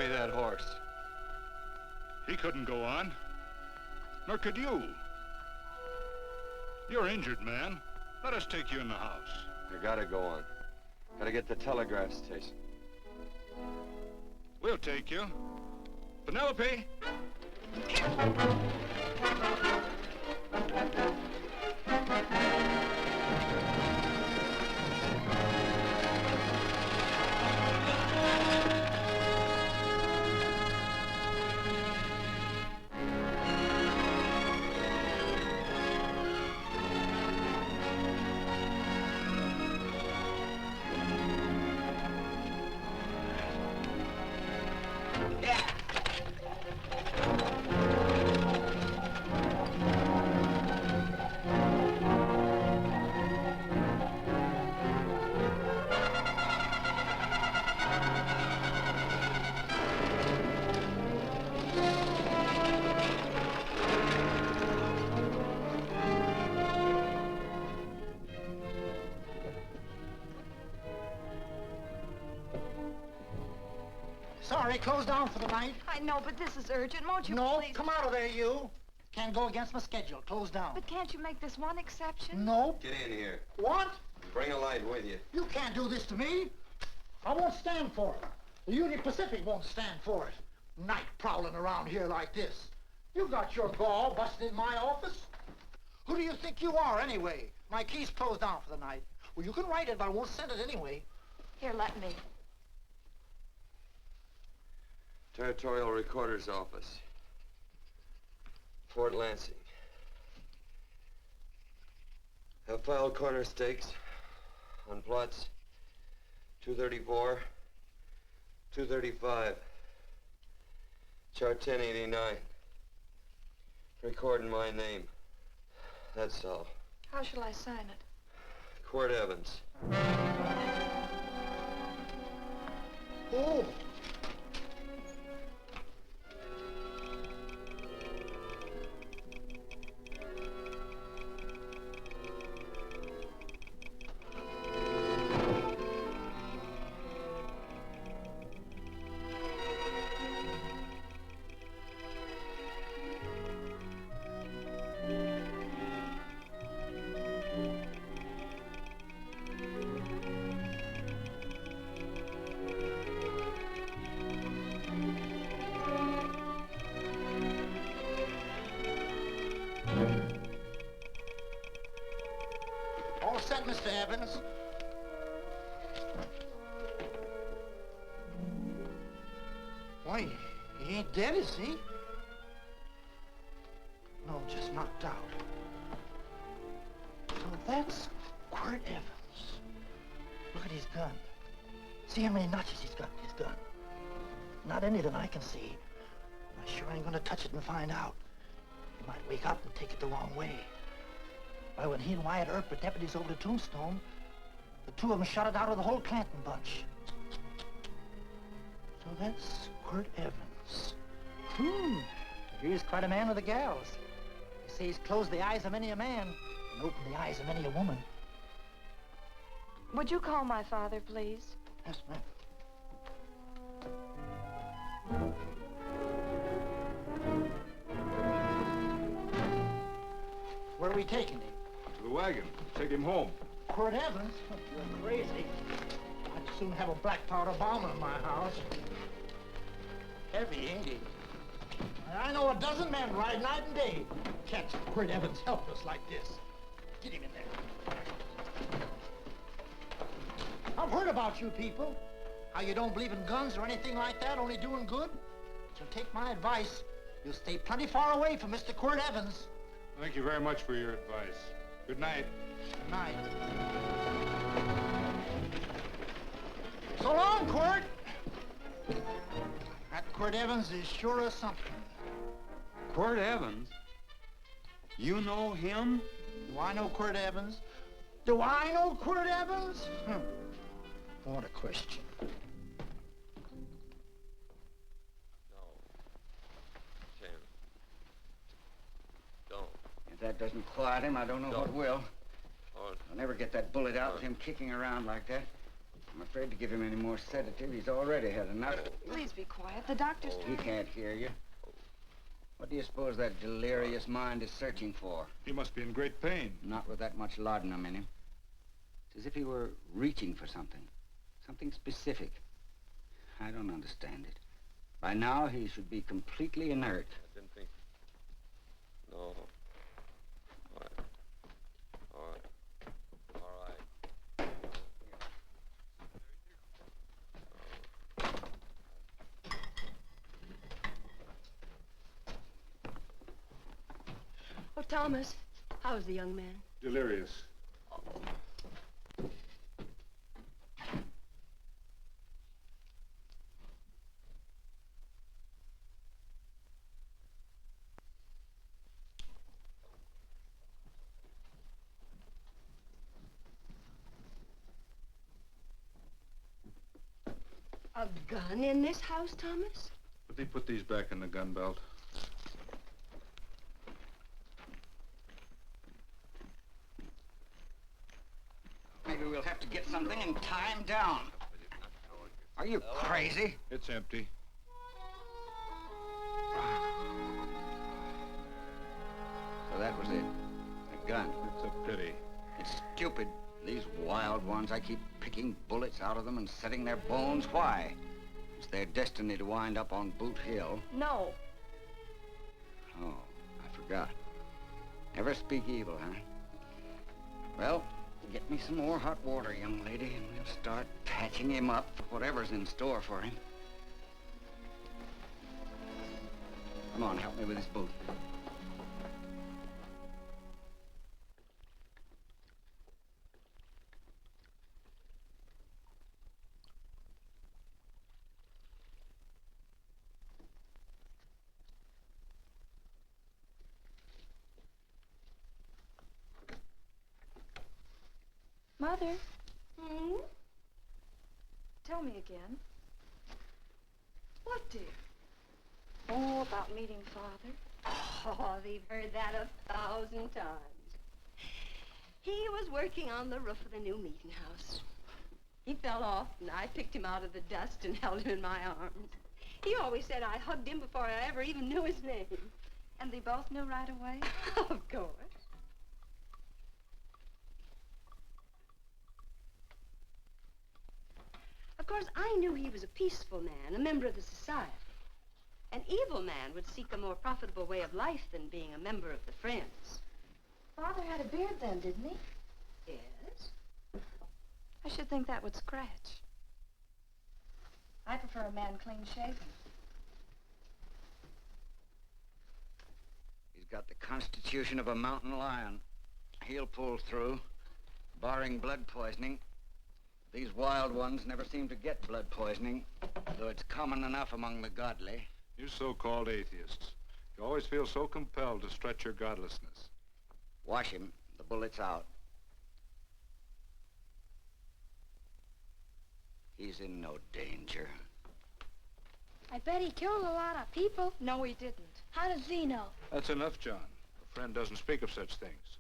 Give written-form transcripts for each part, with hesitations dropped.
carry that horse. He couldn't go on. Nor could you. You're injured, man. Let us take you in the house. You gotta go on. Gotta get to the telegraph station. We'll take you. Penelope! Sorry, closed down for the night. I know, but this is urgent. Won't you No, please? come out of there, you. Can't go against my schedule. Closed down. But can't you make this one exception? No. Get in here. What? Bring a light with you. You can't do this to me. I won't stand for it. The Union Pacific won't stand for it. Night prowling around here like this. You got your gall busting in my office. Who do you think you are, anyway? My key's closed down for the night. Well, you can write it, but I won't send it anyway. Here, let me. Territorial Recorder's Office. Fort Lansing. Have filed corner stakes on plots 234, 235, chart 1089. Recording my name. That's all. How shall I sign it? Quirt Evans. Oh. All set, Mr. Evans. Why, he ain't dead, is he? No, just knocked out. So that's Quirt Evans. Look at his gun. See how many notches he's got in his gun. Not any that I can see. I sure ain't gonna touch it and find out. He might wake up and take it the wrong way. Why, when he and Wyatt Earp were deputies over to Tombstone, the two of them shot it out of the whole Clanton bunch. So that's Quirt Evans. He's quite a man with the gals. They say he's closed the eyes of many a man and opened the eyes of many a woman. Would you call my father, please? Yes, ma'am. Where are we taking him? To the wagon. Take him home. Quirt Evans? You're crazy. I'd soon have a black powder bomb in my house. Heavy, ain't he? I know a dozen men ride night and day. Catch Quirt Evans helpless like this. Get him in there. I've heard about you people. How you don't believe in guns or anything like that, only doing good. So take my advice. You'll stay plenty far away from Mr. Quirt Evans. Thank you very much for your advice. Good night. Good night. So long, Quirt. That Quirt Evans is sure a something. Quirt Evans? You know him? Do I know Quirt Evans? Do I know Quirt Evans? What a question. No. Tim. Don't. If that doesn't quiet him, I don't know what will. Oh, I'll never get that bullet out with him kicking around like that. I'm afraid to give him any more sedative. He's already had enough. Please be quiet. The doctor's He can't hear you. What do you suppose that delirious mind is searching for? He must be in great pain. Not with that much laudanum in him. It's as if he were reaching for something. Something specific. I don't understand it. By now, he should be completely inert. I didn't think... No. All right. All right. All right. Oh, Thomas, how's the young man? Delirious. A gun in this house, Thomas? But they put these back in the gun belt. Maybe we'll have to get something and tie him down. Are you crazy? It's empty. So that was it. A gun. It's a pity. It's stupid. These wild ones, I keep picking bullets out of them and setting their bones. Why? It's their destiny to wind up on Boot Hill. No. Oh, I forgot. Never speak evil, huh? Well, get me some more hot water, young lady, and we'll start patching him up for whatever's in store for him. Come on, help me with this boot. Mother, Hmm? tell me again. What, dear? Oh, about meeting Father. Oh, they've heard that 1,000 times. He was working on the roof of the new meeting house. He fell off, and I picked him out of the dust and held him in my arms. He always said I hugged him before I ever even knew his name. And they both knew right away? Of course. Of course, I knew he was a peaceful man, a member of the society. An evil man would seek a more profitable way of life than being a member of the Friends. Father had a beard then, didn't he? Yes? I should think that would scratch. I prefer a man clean shaven. He's got the constitution of a mountain lion. He'll pull through, barring blood poisoning. These wild ones never seem to get blood poisoning, though it's common enough among the godly. You so-called atheists. You always feel so compelled to stretch your godlessness. Wash him. The bullet's out. He's in no danger. I bet he killed a lot of people. No, he didn't. How does he know? That's enough, John. A friend doesn't speak of such things.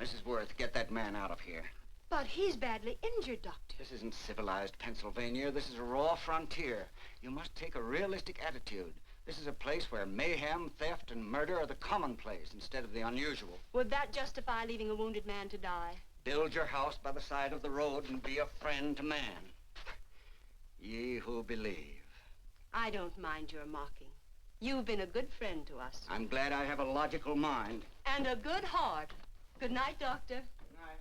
Mrs. Worth, get that man out of here. But he's badly injured, Doctor. This isn't civilized Pennsylvania. This is a raw frontier. You must take a realistic attitude. This is a place where mayhem, theft, and murder are the commonplace instead of the unusual. Would that justify leaving a wounded man to die? Build your house by the side of the road and be a friend to man. Ye who believe. I don't mind your mocking. You've been a good friend to us. I'm glad I have a logical mind. And a good heart. Good night, Doctor. Good night.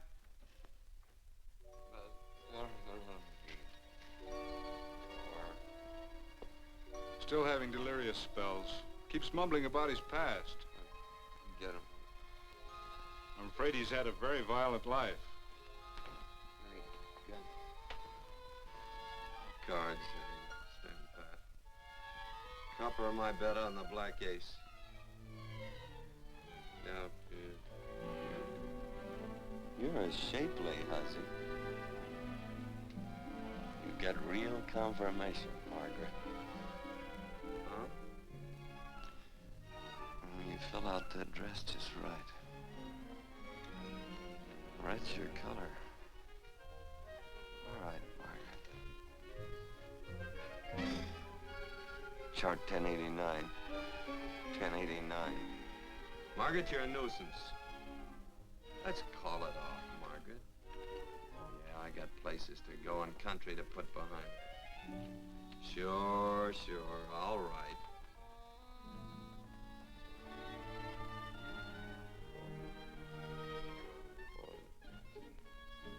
Still having delirious spells. Keeps mumbling about his past. Get him. I'm afraid he's had a very violent life. Cards. Stand pat. Copper on my bet on the black ace. Now, you're a shapely hussy. You get real confirmation, Margaret. Huh? You fill out that dress just right. That's your color. All right, Margaret. Chart 1089. 1089. Margaret, you're a nuisance. Let's call it off, Margaret. Yeah, I got places to go and country to put behind. Sure, all right.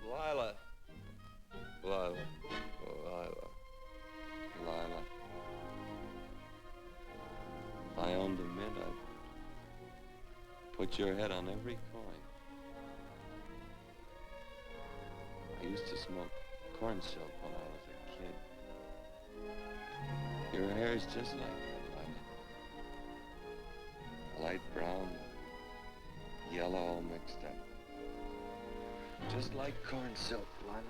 Lila. Lila. Oh, Lila. Lila. If I owned a mint, I'd put your head on every coin. I used to smoke corn silk when I was a kid. Your hair's just like that, Lila. Light brown, yellow all mixed up. Just like corn silk, Lila.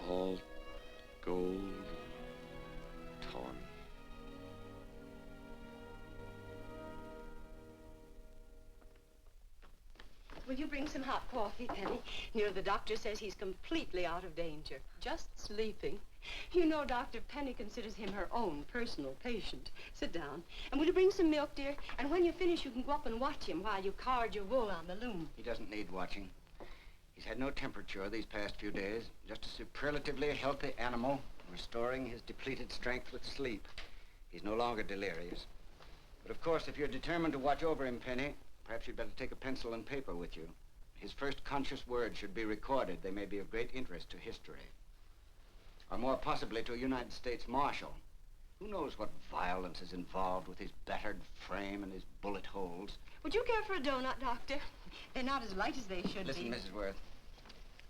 All gold, tawny. Will you bring some hot coffee, Penny? You know, the doctor says he's completely out of danger. Just sleeping. You know, Dr. Penny considers him her own personal patient. Sit down. And will you bring some milk, dear? And when you finish, you can go up and watch him while you card your wool on the loom. He doesn't need watching. He's had no temperature these past few days. Just a superlatively healthy animal, restoring his depleted strength with sleep. He's no longer delirious. But of course, if you're determined to watch over him, Penny, perhaps you'd better take a pencil and paper with you. His first conscious words should be recorded. They may be of great interest to history. Or more possibly to a United States Marshal. Who knows what violence is involved with his battered frame and his bullet holes. Would you care for a donut, Doctor? They're not as light as they should Listen, be. Mrs. Worth.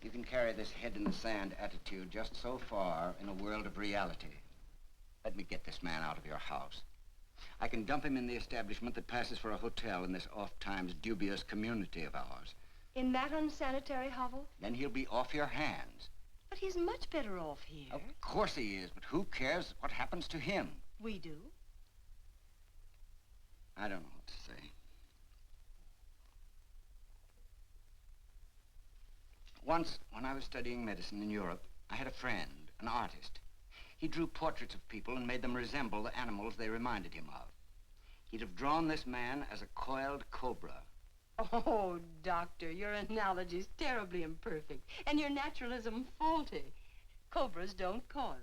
You can carry this head-in-the-sand attitude just so far in a world of reality. Let me get this man out of your house. I can dump him in the establishment that passes for a hotel in this oft-times dubious community of ours. In that unsanitary hovel? Then he'll be off your hands. But he's much better off here. Of course he is, but who cares what happens to him? We do. I don't know what to say. Once, when I was studying medicine in Europe, I had a friend, an artist. He drew portraits of people and made them resemble the animals they reminded him of. He'd have drawn this man as a coiled cobra. Oh, Doctor, your analogy's terribly imperfect, and your naturalism faulty. Cobras don't coil.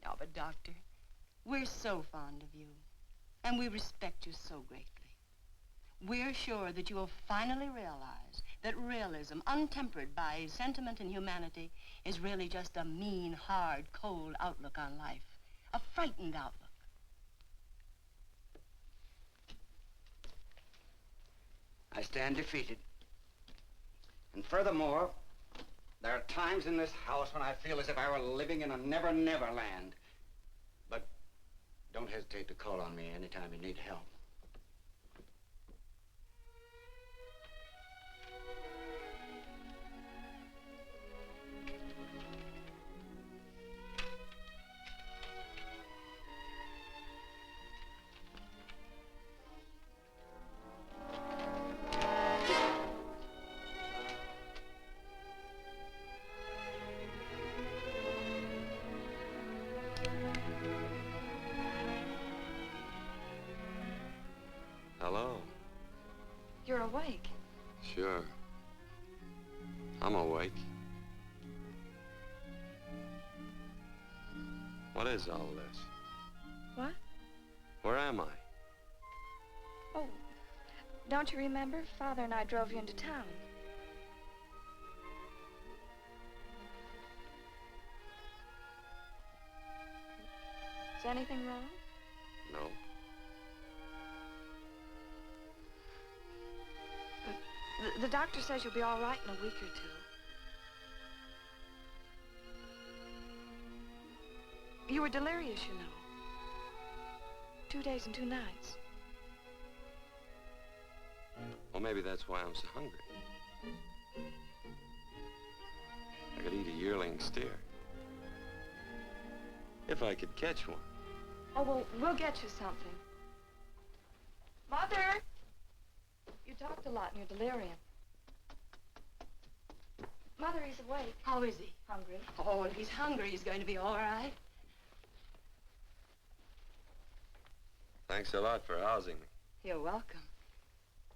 No, but Doctor, we're so fond of you, and we respect you so greatly. We're sure that you will finally realize that realism, untempered by sentiment and humanity, is really just a mean, hard, cold outlook on life. A frightened outlook. I stand defeated. And furthermore, there are times in this house when I feel as if I were living in a never-never land. But don't hesitate to call on me anytime you need help. Hello. You're awake. Sure. I'm awake. What is all this? What? Where am I? Oh, don't you remember? Father and I drove you into town. Is anything wrong? No. The doctor says you'll be all right in a week or two. You were delirious, you know. 2 days and 2 nights. Well, maybe that's why I'm so hungry. I could eat a yearling steer. If I could catch one. Oh, well, we'll get you something. Mother! You talked a lot in your delirium. Mother, he's awake. How is he? Hungry. Oh, if he's hungry, he's going to be all right. Thanks a lot for housing me. You're welcome.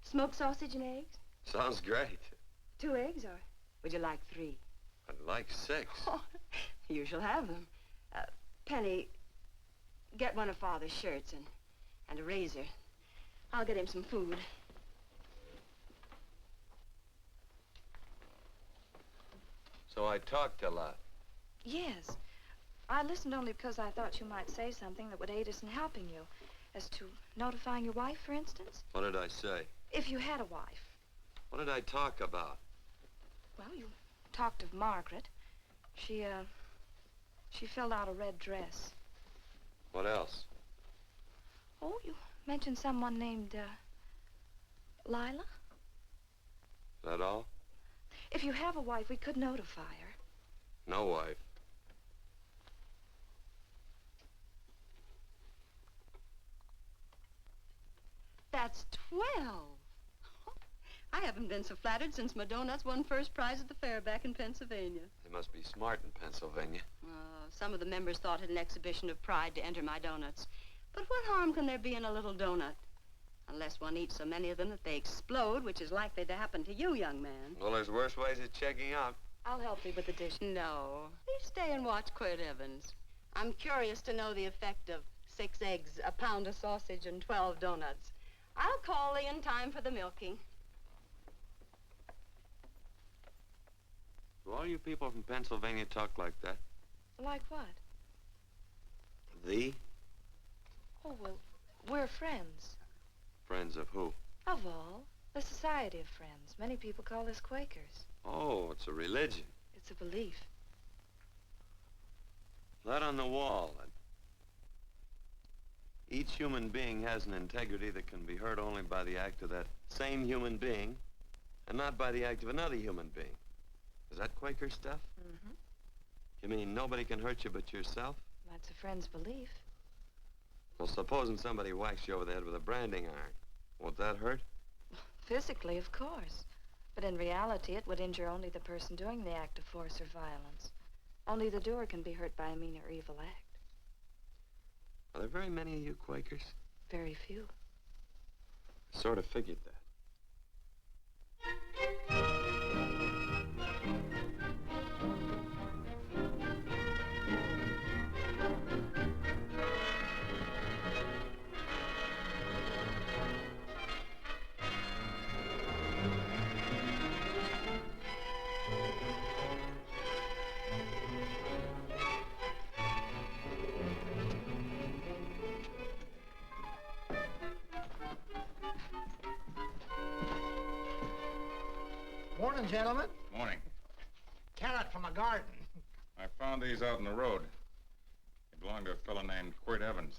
Smoked sausage and eggs? Sounds great. 2 eggs, or would you like 3? I'd like 6. Oh, you shall have them. Penny, get one of Father's shirts and a razor. I'll get him some food. So I talked a lot. Yes. I listened only because I thought you might say something that would aid us in helping you. As to notifying your wife, for instance. What did I say? If you had a wife. What did I talk about? Well, you talked of Margaret. She filled out a red dress. What else? Oh, you mentioned someone named, Lila? Is that all? If you have a wife, we could notify her. No wife. That's 12. I haven't been so flattered since my donuts won first prize at the fair back in Pennsylvania. They must be smart in Pennsylvania. Some of the members thought it an exhibition of pride to enter my donuts. But what harm can there be in a little donut? Unless one eats so many of them that they explode, which is likely to happen to you, young man. Well, there's worse ways of checking out. I'll help you with the dish. No. Please stay and watch Quirt Evans. I'm curious to know the effect of 6 eggs, a pound of sausage, and 12 donuts. I'll call thee in time for the milking. Do all you people from Pennsylvania talk like that? Like what? Thee? Oh, well, we're friends. Friends of who? Of all. The Society of Friends. Many people call us Quakers. Oh, it's a religion. It's a belief. That on the wall. Each human being has an integrity that can be hurt only by the act of that same human being, and not by the act of another human being. Is that Quaker stuff? Mm-hmm. You mean nobody can hurt you but yourself? That's a friend's belief. Well, supposing somebody whacks you over the head with a branding iron. Won't that hurt? Physically, of course. But in reality, it would injure only the person doing the act of force or violence. Only the doer can be hurt by a mean or evil act. Are there very many of you Quakers? Very few. I sort of figured that. Morning, gentlemen. Morning. Carrot from a garden. I found these out in the road. They belong to a fellow named Quirt Evans.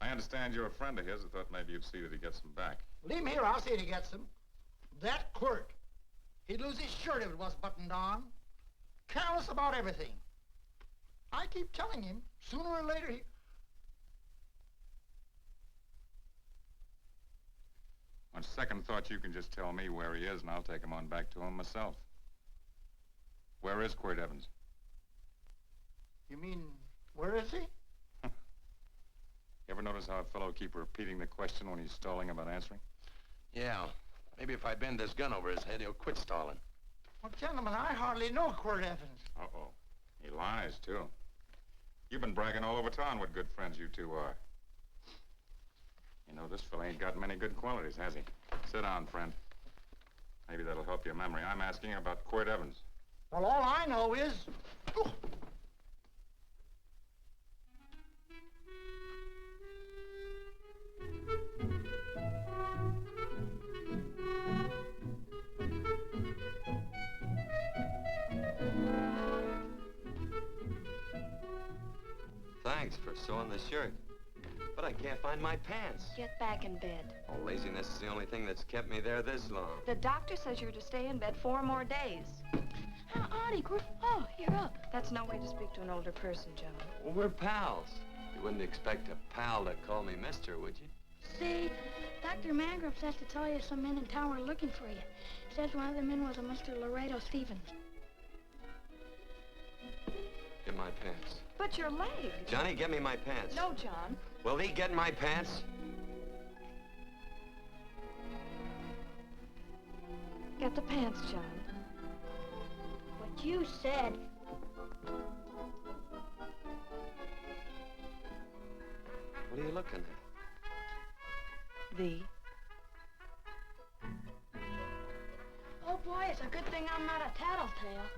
I understand you're a friend of his. I thought maybe you'd see that he gets them back. Leave him here, I'll see that he gets them. That Quirt. He'd lose his shirt if it was buttoned on. Careless about everything. I keep telling him, sooner or later he... On second thought, you can just tell me where he is, and I'll take him on back to him myself. Where is Quirt Evans? You mean, where is he? You ever notice how a fellow keep repeating the question when he's stalling about answering? Yeah. Maybe if I bend this gun over his head, he'll quit stalling. Well, gentlemen, I hardly know Quirt Evans. Uh-oh. He lies, too. You've been bragging all over town what good friends you two are. You know, this fella ain't got many good qualities, has he? Sit down, friend. Maybe that'll help your memory. I'm asking about Quirt Evans. Well, all I know is... Thanks for sewing the shirt. But I can't find my pants. Get back in bed. Oh, laziness is the only thing that's kept me there this long. The doctor says you're to stay in bed 4 more days. How odd, Quirt. Oh, you're up. That's no way to speak to an older person, gentlemen. Well, we're pals. You wouldn't expect a pal to call me mister, would you? See, Dr. Mangrum says to tell you some men in town were looking for you. Says one of the men was a Mr. Laredo Stevens. Get my pants. But your leg. Johnny, get me my pants. No, John. Will he get my pants? Get the pants, John. What you said. What are you looking at? Thee. Oh, boy, it's a good thing I'm not a tattletale.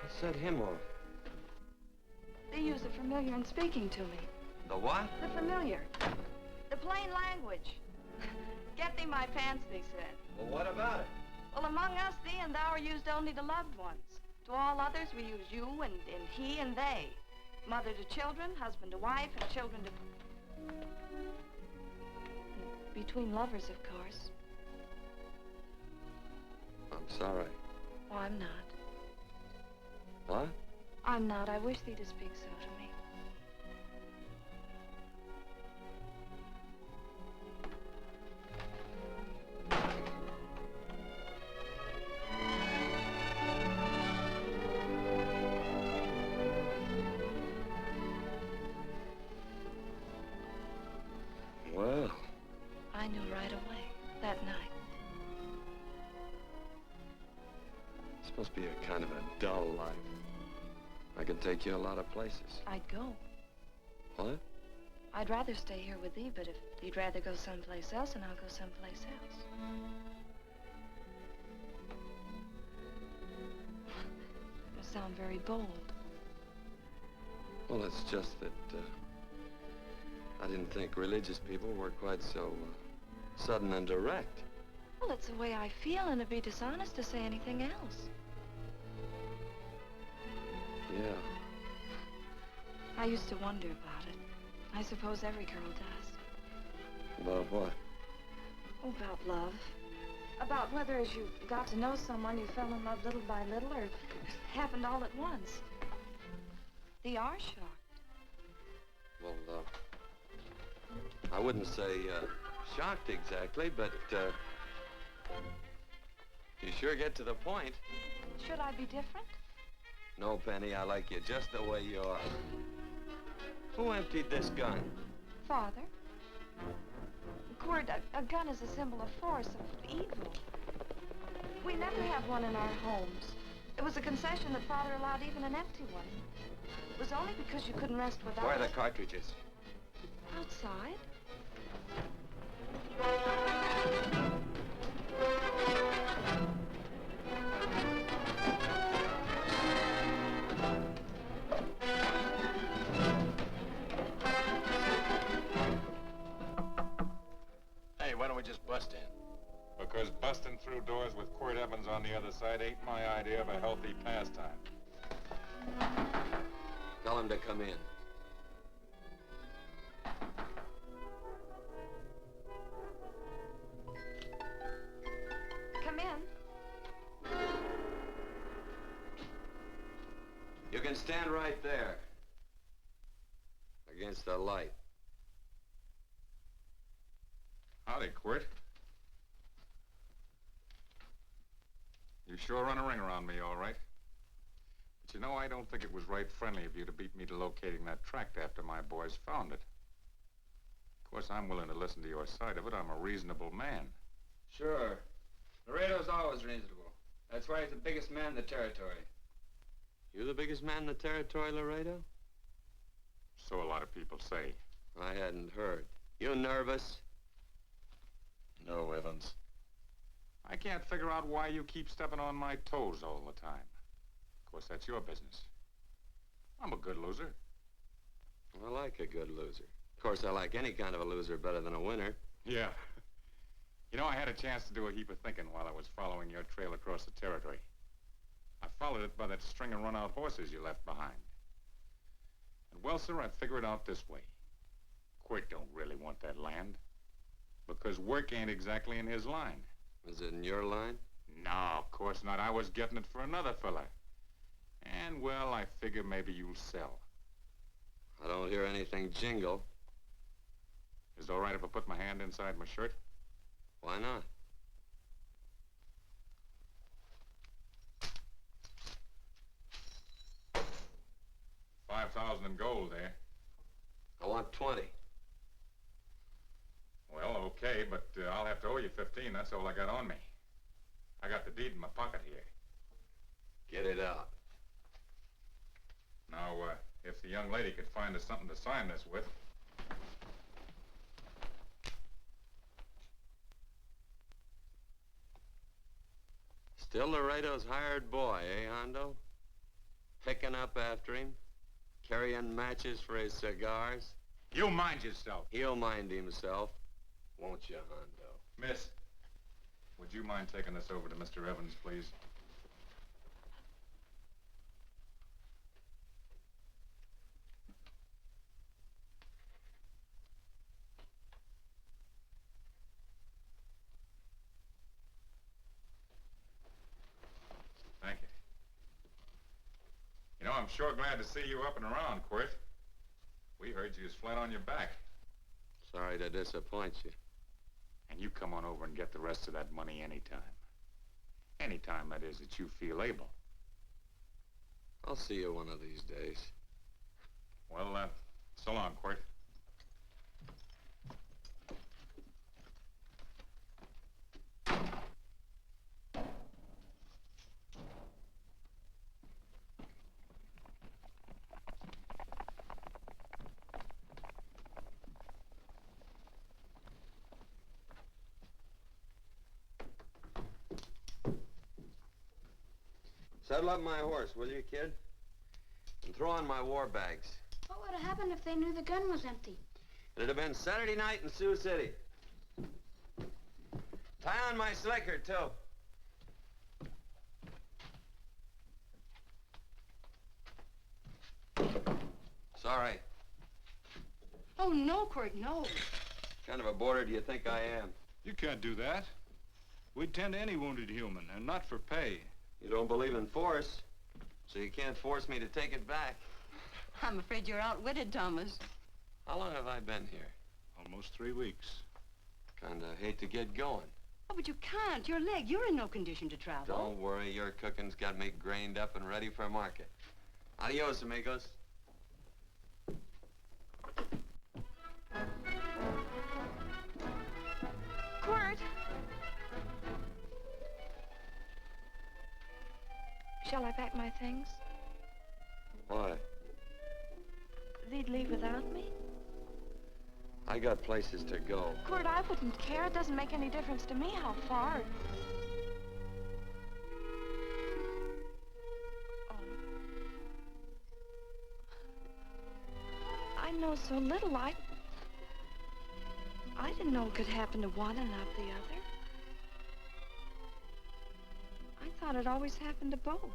What set him off? They use the familiar in speaking to me. The what? The familiar. The plain language. Get thee my pants, they said. Well, what about it? Well, among us, thee and thou are used only to loved ones. To all others, we use you and he and they. Mother to children, husband to wife, and children to... Between lovers, of course. I'm sorry. Oh, I'm not. What? I'm not. I wish thee to speak so to me. Well. I knew right away, that night. This must be a kind of a dull life. I could take you a lot of places. I'd go. What? I'd rather stay here with thee, but if you'd rather go someplace else, then I'll go someplace else. You sound very bold. Well, it's just that, I didn't think religious people were quite so, sudden and direct. Well, it's the way I feel, and it'd be dishonest to say anything else. Yeah. I used to wonder about it. I suppose every girl does. About what? Oh, about love. About whether as you got to know someone, you fell in love little by little, or it happened all at once. They are shocked. Well, I wouldn't say, shocked exactly, but, you sure get to the point. Should I be different? No, Penny, I like you just the way you are. Who emptied this gun? Father. Quirt, a gun is a symbol of force, of evil. We never have one in our homes. It was a concession that Father allowed even an empty one. It was only because you couldn't rest without Where are it. the cartridges? Outside. Hey, why don't we just bust in? Because busting through doors with Quirt Evans on the other side ain't my idea of a healthy pastime. Tell him to come in. Come in. You can stand right there. Against the light. Howdy, Quirt. You sure run a ring around me, all right. But you know, I don't think it was right friendly of you to beat me to locating that tract after my boys found it. Of course, I'm willing to listen to your side of it. I'm a reasonable man. Sure. Laredo's always reasonable. That's why he's the biggest man in the territory. You the biggest man in the territory, Laredo? So a lot of people say. I hadn't heard. You nervous? No, Evans. I can't figure out why you keep stepping on my toes all the time. Of course, that's your business. I'm a good loser. I like a good loser. Of course, I like any kind of a loser better than a winner. Yeah. You know, I had a chance to do a heap of thinking while I was following your trail across the territory. I followed it by that string of run-out horses you left behind. And, well, sir, I figure it out this way. Quirt don't really want that land. Because work ain't exactly in his line. Is it in your line? No, of course not. I was getting it for another fella. And, well, I figure maybe you'll sell. I don't hear anything jingle. Is it all right if I put my hand inside my shirt? Why not? $5,000 in gold, eh? I want 20. Well, okay, but I'll have to owe you 15. That's all I got on me. I got the deed in my pocket here. Get it out. Now, if the young lady could find us something to sign this with. Still Laredo's hired boy, eh, Hondo? Picking up after him, carrying matches for his cigars. You mind yourself. He'll mind himself, won't you, Hondo? Miss, would you mind taking this over to Mr. Evans, please? Thank you. You know, I'm sure glad to see you up and around, Quirt. We heard you was flat on your back. Sorry to disappoint you. And you come on over and get the rest of that money anytime. Anytime, that is, that you feel able. I'll see you one of these days. Well, so long, Quirt. Saddle up my horse, will you, kid? And throw on my war bags. What would have happened if they knew the gun was empty? It'd have been Saturday night in Sioux City. Tie on my slicker, too. Sorry. Oh, no, Quirt, no. What kind of a boarder do you think I am? You can't do that. We'd tend to any wounded human, and not for pay. You don't believe in force, so you can't force me to take it back. I'm afraid you're outwitted, Thomas. How long have I been here? Almost 3 weeks. Kinda hate to get going. Oh, but you can't. Your leg, you're in no condition to travel. Don't worry, your cooking's got me grained up and ready for market. Adios, amigos. Quirt! Shall I pack my things? Why? They'd leave without me? I got places to go. Quirt, I wouldn't care. It doesn't make any difference to me how far. Oh. I know so little. I didn't know it could happen to one and not the other. I thought it always happened to both.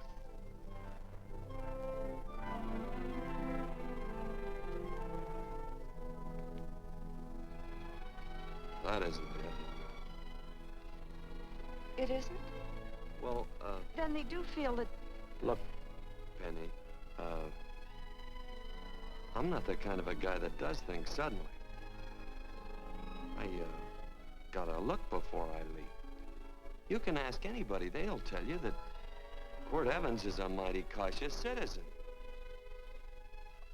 That isn't it. It isn't? Well, Then they do feel that... look, Penny, I'm not the kind of a guy that does things suddenly. I, gotta look before I leave. You can ask anybody, they'll tell you that Quirt Evans is a mighty cautious citizen.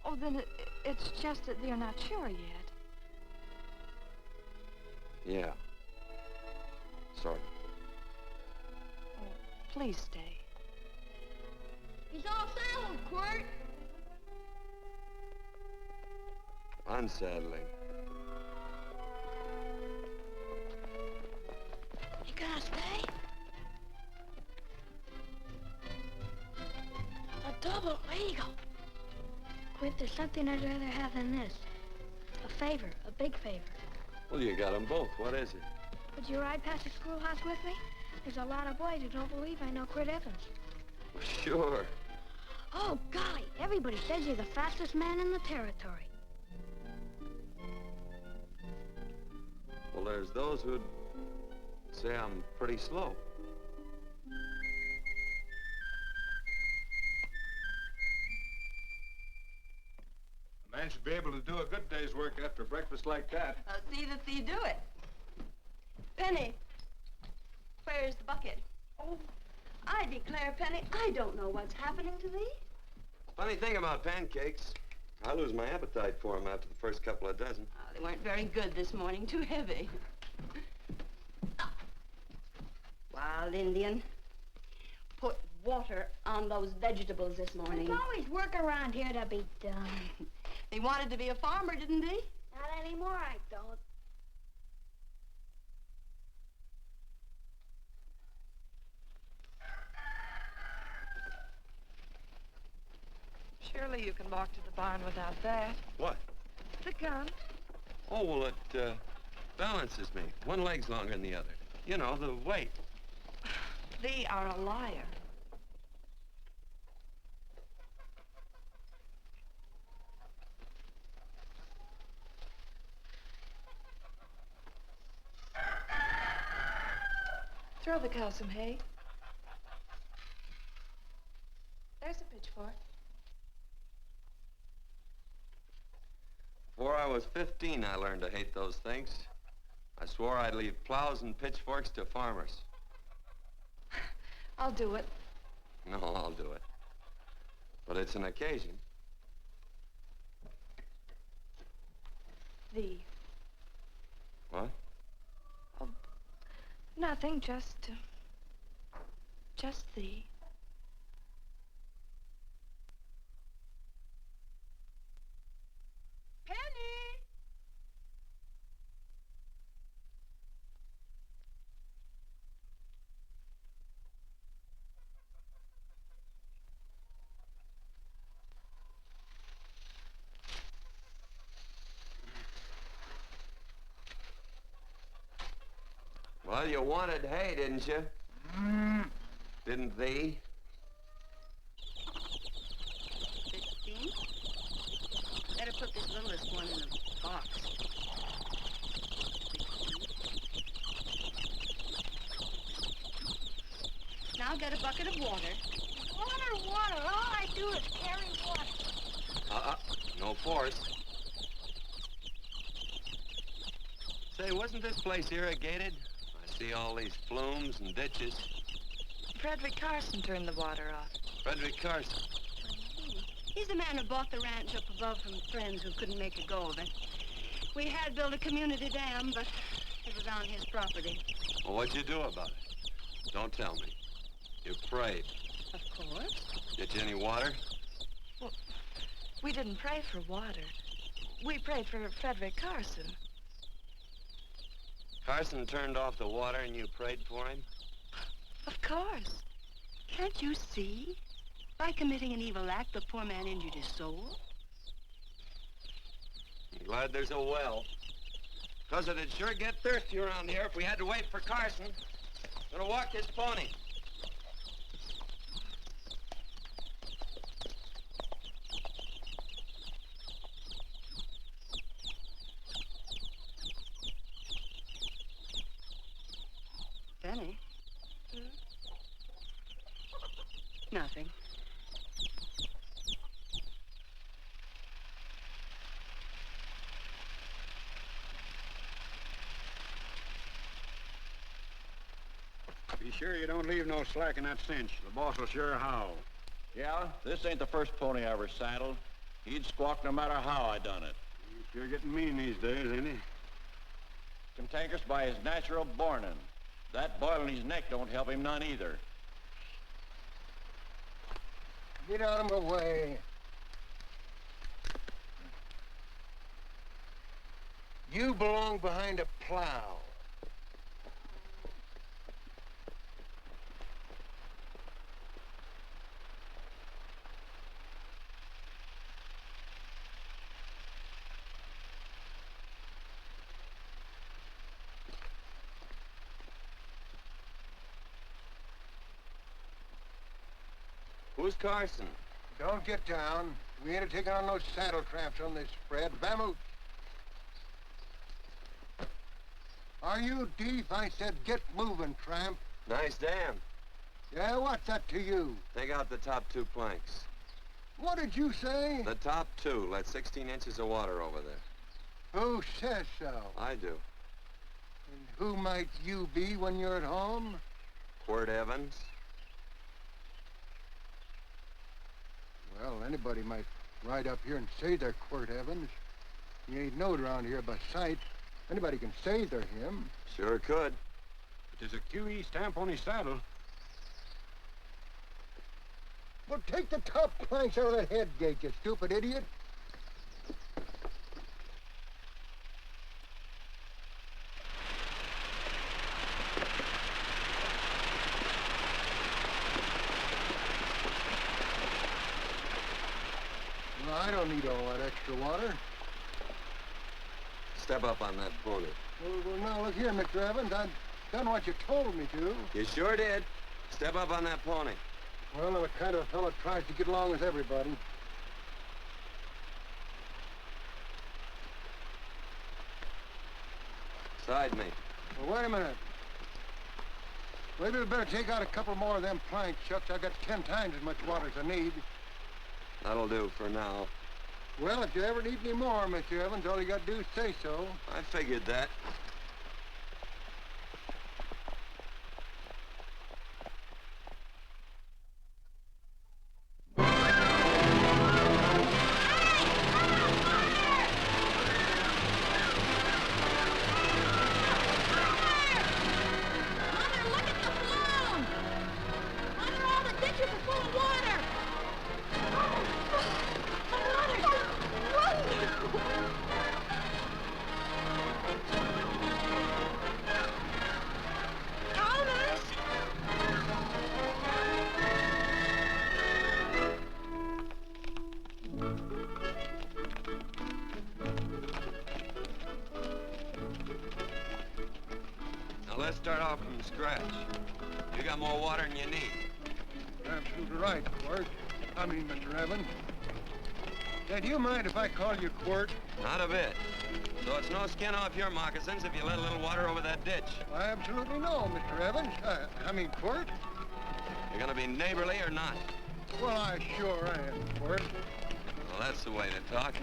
Oh, then it's just that they're not sure yet. Yeah. Sort of. Oh, please stay. He's all saddled, Quirt. Unsaddling. You gonna stay? A double eagle. Quirt, there's something I'd rather have than this. A favor, a big favor. Well, you got them both. What is it? Would you ride past the schoolhouse with me? There's a lot of boys who don't believe I know Quirt Evans. Sure. Oh, golly, everybody says you're the fastest man in the territory. Well, there's those who'd say I'm pretty slow. A man should be able to do a good day's work after breakfast like that. See that you do it. Penny, where's the bucket? Oh, I declare, Penny, I don't know what's happening to thee. Funny thing about pancakes, I lose my appetite for them after the first couple of dozen. Oh, they weren't very good this morning, too heavy. Wild Indian, put water on those vegetables this morning. There's always work around here to be done. He wanted to be a farmer, didn't he? Not anymore, I don't. Surely you can walk to the barn without that. What? The gun. Oh, well, it balances me. One leg's longer than the other. You know, the weight. Thee are a liar. Throw the cow some hay. There's a pitchfork. Before I was 15, I learned to hate those things. I swore I'd leave plows and pitchforks to farmers. I'll do it. No, I'll do it. But it's an occasion. Thee. What? Oh, nothing, just thee. Penny! Well, you wanted hay, didn't you? Didn't thee? 15? Better put this littlest one in a box. 16. Now get a bucket of water. Water. All I do is carry water. No force. Say, wasn't this place irrigated? I see all these flumes and ditches. Frederick Carson turned the water off. Frederick Carson. He's the man who bought the ranch up above from friends who couldn't make a go of it. We had built a community dam, but it was on his property. Well, what'd you do about it? Don't tell me. You prayed. Of course. Get you any water? Well, we didn't pray for water. We prayed for Frederick Carson. Carson turned off the water and you prayed for him? Of course. Can't you see? By committing an evil act, the poor man injured his soul. I'm glad there's a well. Because it'd sure get thirsty around here if we had to wait for Carson. Gonna walk this pony. Penny? Nothing. Be sure you don't leave no slack in that cinch. The boss will sure howl. Yeah, this ain't the first pony I ever saddled. He'd squawk no matter how I done it. He's sure getting mean these days, ain't he? Cantankerous by his natural bornin'. That boil in his neck don't help him none either. Get out of my way. You belong behind a plow. Who's Carson? Don't get down. We ain't taking on no saddle traps on this spread. Vamoose. Are you deep? I said get moving, tramp. Nice dam. Yeah, what's that to you? Take out the top 2 planks. What did you say? The top two let 16 inches of water over there. Who says so? I do. And who might you be when you're at home? Quirt Evans. Well, anybody might ride up here and say they're Quirt Evans. He ain't knowed around here by sight. Anybody can say they're him. Sure could. There's a QE stamp on his saddle. Well, take the top planks out of that head gate, you stupid idiot. Well, I don't need all that extra water. Step up on that pony. Well, now, look here, Mr. Evans. I've done what you told me to. You sure did. Step up on that pony. Well, I'm the kind of fellow tries to get along with everybody. Side me. Well, wait a minute. Maybe we better take out a couple more of them planks, Chucks. I got 10 times as much water as I need. That'll do for now. Well, if you ever need any more, Mr. Evans, all you got to do is say so. I figured that. Let's start off from scratch. You got more water than you need. You're absolutely right, Quirt. Mr. Evans. Say, do you mind if I call you Quirt? Not a bit. So it's no skin off your moccasins if you let a little water over that ditch. I absolutely know, Mr. Evans. Quirt. You're gonna be neighborly or not? Well, I sure am, Quirt. Well, that's the way to talk.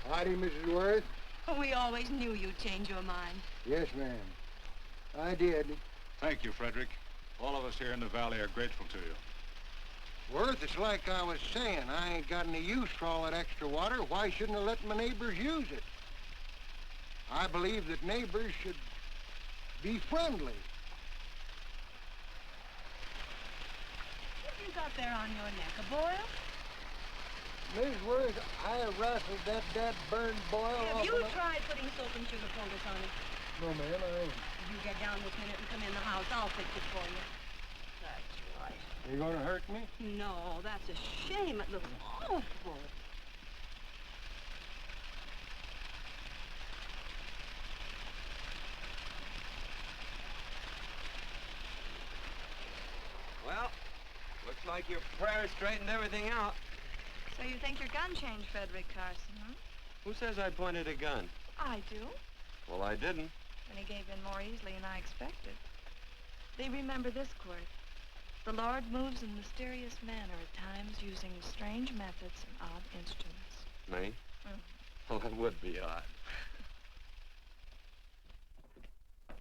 Howdy, Mrs. Worth. Oh, we always knew you'd change your mind. Yes, ma'am. I did. Thank you, Frederick. All of us here in the valley are grateful to you. Worth, it's like I was saying. I ain't got any use for all that extra water. Why shouldn't I let my neighbors use it? I believe that neighbors should be friendly. What have you got there on your neck, a boil? Miss Worth, I rassled that burned boil off. Have you tried putting soap and sugar poultice on it? No, ma'am, I ain't. If you get down this minute and come in the house, I'll fix it for you. That's right. You gonna hurt me? No, that's a shame. It looks awful. Well, looks like your prayer straightened everything out. So you think your gun changed, Frederick Carson, huh? Who says I pointed a gun? I do. Well, I didn't. And he gave in more easily than I expected. They remember this, Quirt. The Lord moves in mysterious manner at times using strange methods and odd instruments. Me? Well, that would be odd.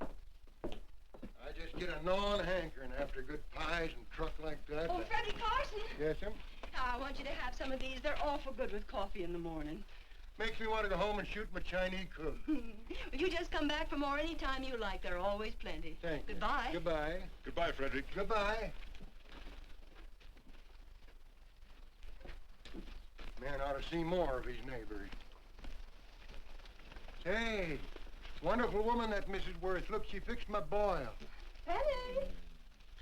I just get a gnawing hankering after good pies and truck like that. Oh, Freddie Carson. Yes, ma'am? I want you to have some of these. They're awful good with coffee in the morning. Makes me want to go home and shoot my Chinese cook. You just come back for more any time you like. There are always plenty. Thank you. Goodbye. Goodbye. Goodbye, Frederick. Goodbye. Man ought to see more of his neighbors. Hey, wonderful woman, that Mrs. Worth. Look, she fixed my boil. Penny!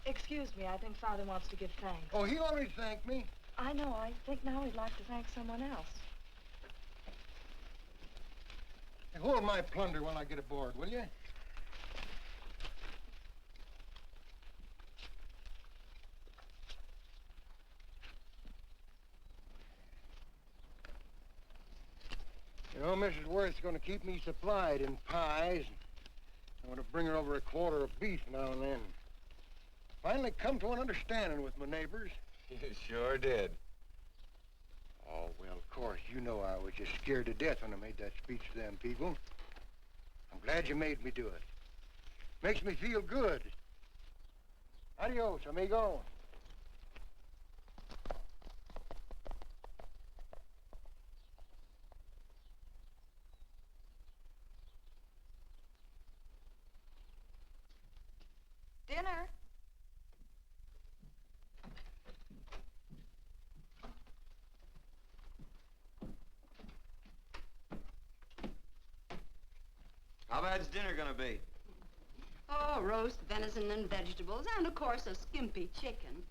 Excuse me, I think Father wants to give thanks. Oh, he already thanked me. I know. I think now he'd like to thank someone else. Hey, hold my plunder while I get aboard, will you? You know, Mrs. Worth's going to keep me supplied in pies. I'm going to bring her over a quarter of beef now and then. Finally come to an understanding with my neighbors. You sure did. Oh, well, of course, you know I was just scared to death when I made that speech to them people. I'm glad you made me do it. Makes me feel good. Adios, amigo. Dinner. How bad's dinner gonna be? Oh, roast venison and vegetables, and of course a skimpy chicken.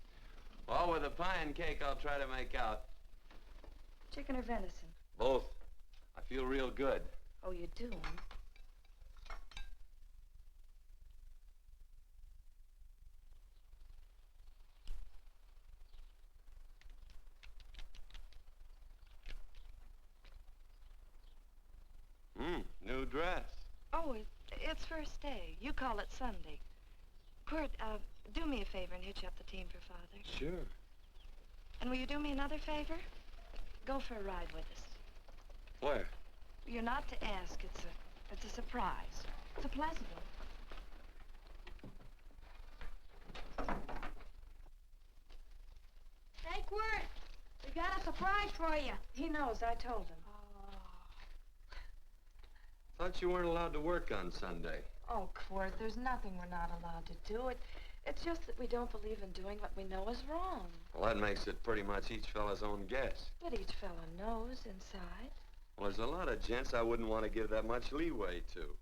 Well, with a pie and cake, I'll try to make out. Chicken or venison? Both. I feel real good. Oh, you do, huh? New dress. Oh, it's first day. You call it Sunday. Quirt, do me a favor and hitch up the team for Father. Sure. And will you do me another favor? Go for a ride with us. Where? You're not to ask. It's a surprise. It's a pleasant one. Hey, Quirt, we got a surprise for you. He knows. I told him. Thought you weren't allowed to work on Sunday. Oh, Quirt, there's nothing we're not allowed to do. It's just that we don't believe in doing what we know is wrong. Well, that makes it pretty much each fella's own guess. But each fella knows inside. Well, there's a lot of gents I wouldn't want to give that much leeway to.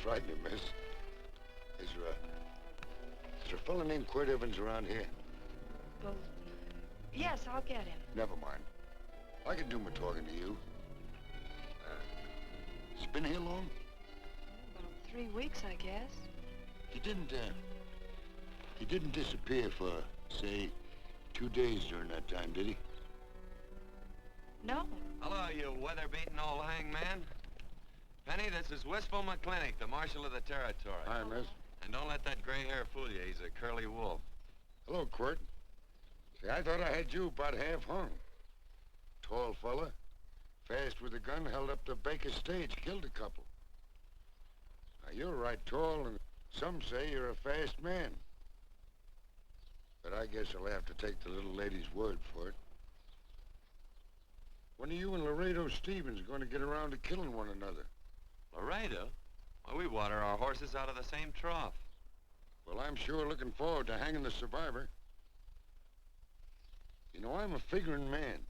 Frighten you, miss. Is there a fella named Quirt Evans around here? Well, yes, I'll get him. Never mind. I can do my talking to you. He's been here long? About 3 weeks, I guess. He didn't disappear for, say, 2 days during that time, did he? No. Hello, you weather-beaten old hangman. Penny, this is Wistful McClintock, the Marshal of the Territory. Hi, miss. And don't let that gray hair fool you. He's a curly wolf. Hello, Quirt. See, I thought I had you about half hung. Tall fella, fast with a gun, held up the Baker stage, killed a couple. Now, you're right tall, and some say you're a fast man. But I guess I'll have to take the little lady's word for it. When are you and Laredo Stevens going to get around to killing one another? Laredo? Well, we water our horses out of the same trough. Well, I'm sure looking forward to hanging the survivor. You know, I'm a figuring man.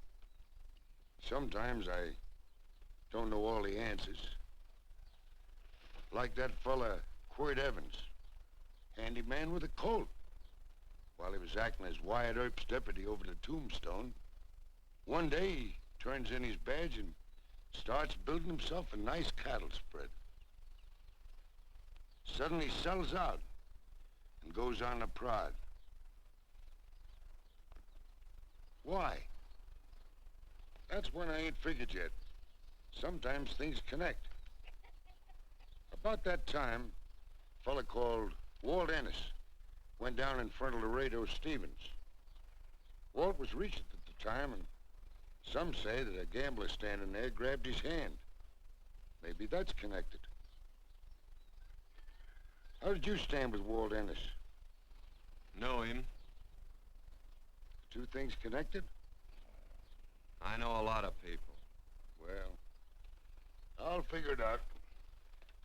Sometimes I don't know all the answers. Like that fella, Quirt Evans. Handy man with a Colt. While he was acting as Wyatt Earp's deputy over the tombstone, one day he turns in his badge and starts building himself a nice cattle spread. Suddenly sells out and goes on a prod. Why? That's when I ain't figured yet. Sometimes things connect. About that time, a fella called Walt Ennis went down in front of Laredo Stevens. Walt was reached at the time, and some say that a gambler standing there grabbed his hand. Maybe that's connected. How did you stand with Walt Ennis? Know him. The two things connected? I know a lot of people. Well, I'll figure it out.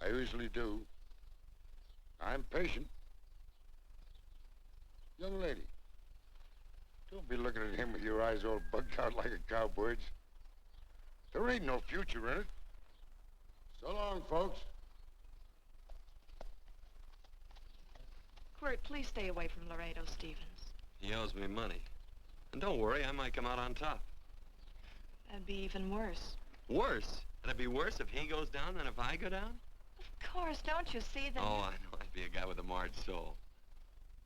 I usually do. I'm patient. Young lady, don't be looking at him with your eyes all bugged out like a cowbird's. There ain't no future in it. So long, folks. Quirt, please stay away from Laredo Stevens. He owes me money. And don't worry, I might come out on top. That'd be even worse. Worse? It'd be worse if he goes down than if I go down? Of course, don't you see that? Oh, I know. I'd be a guy with a marred soul.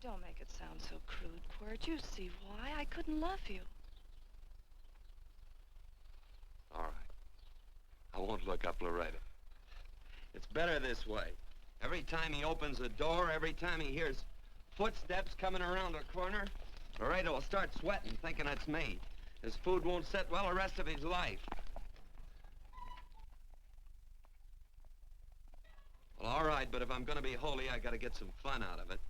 Don't make it sound so crude, Quirt. You see why I couldn't love you. All right. I won't look up Laredo. It's better this way. Every time he opens a door, every time he hears footsteps coming around a corner, Laredo will start sweating, thinking it's me. His food won't sit well the rest of his life. Well, all right, but if I'm gonna be holy, I gotta get some fun out of it.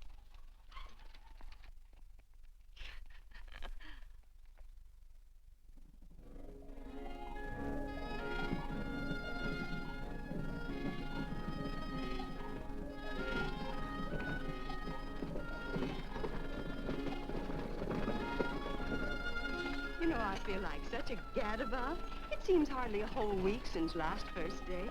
You know, I feel like such a gadabout. It seems hardly a whole week since last first day.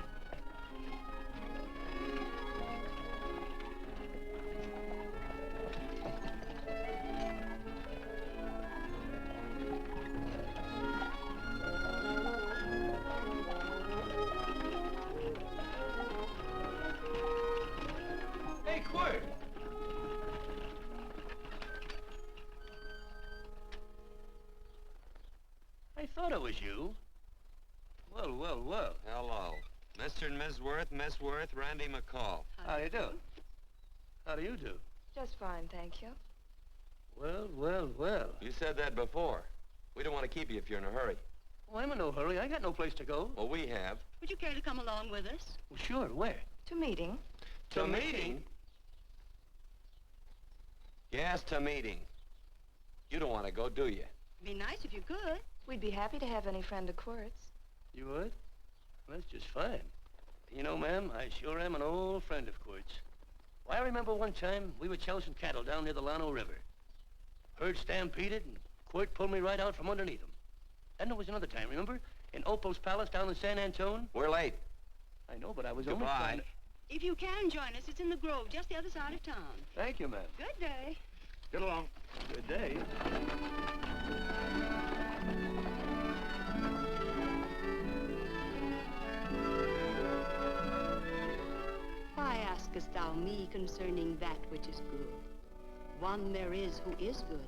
Hey, Quirt! I thought it was you. Well, well, well. Hello. Mr. and Miss Worth, Randy McCall. How do you do? How do you do? Just fine, thank you. Well, well, well. You said that before. We don't want to keep you if you're in a hurry. Oh, I'm in no hurry. I got no place to go. Well, we have. Would you care to come along with us? Well, sure. Where? To meeting. To meeting? Yes, to meeting. You don't want to go, do you? Be nice if you could. We'd be happy to have any friend of Quirt's. You would? Well, that's just fine. You know, ma'am, I sure am an old friend of Quirt's. Well, I remember one time we were chousing cattle down near the Llano River. Herd stampeded, and Quirt pulled me right out from underneath him. Then there was another time, remember? In Opal's Palace down in San Antone? We're late. I know, but I was only Goodbye. trying to... If you can join us, it's in the Grove, just the other side of town. Thank you, ma'am. Good day. Get along. Good day. Why askest thou me concerning that which is good? One there is who is good.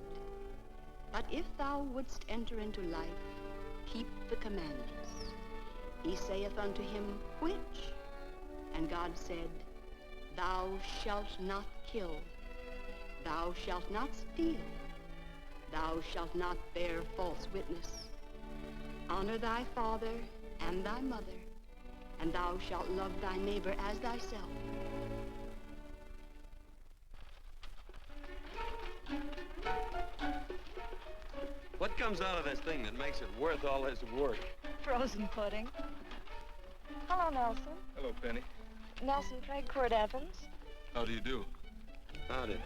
But if thou wouldst enter into life, keep the commandments. He saith unto him, which? And God said, thou shalt not kill. Thou shalt not steal. Thou shalt not bear false witness. Honor thy father and thy mother, and thou shalt love thy neighbor as thyself. What comes out of this thing that makes it worth all this work? Frozen pudding. Hello, Nelson. Hello, Penny. Nelson Craig, Quirt Evans. How do you do? Howdy.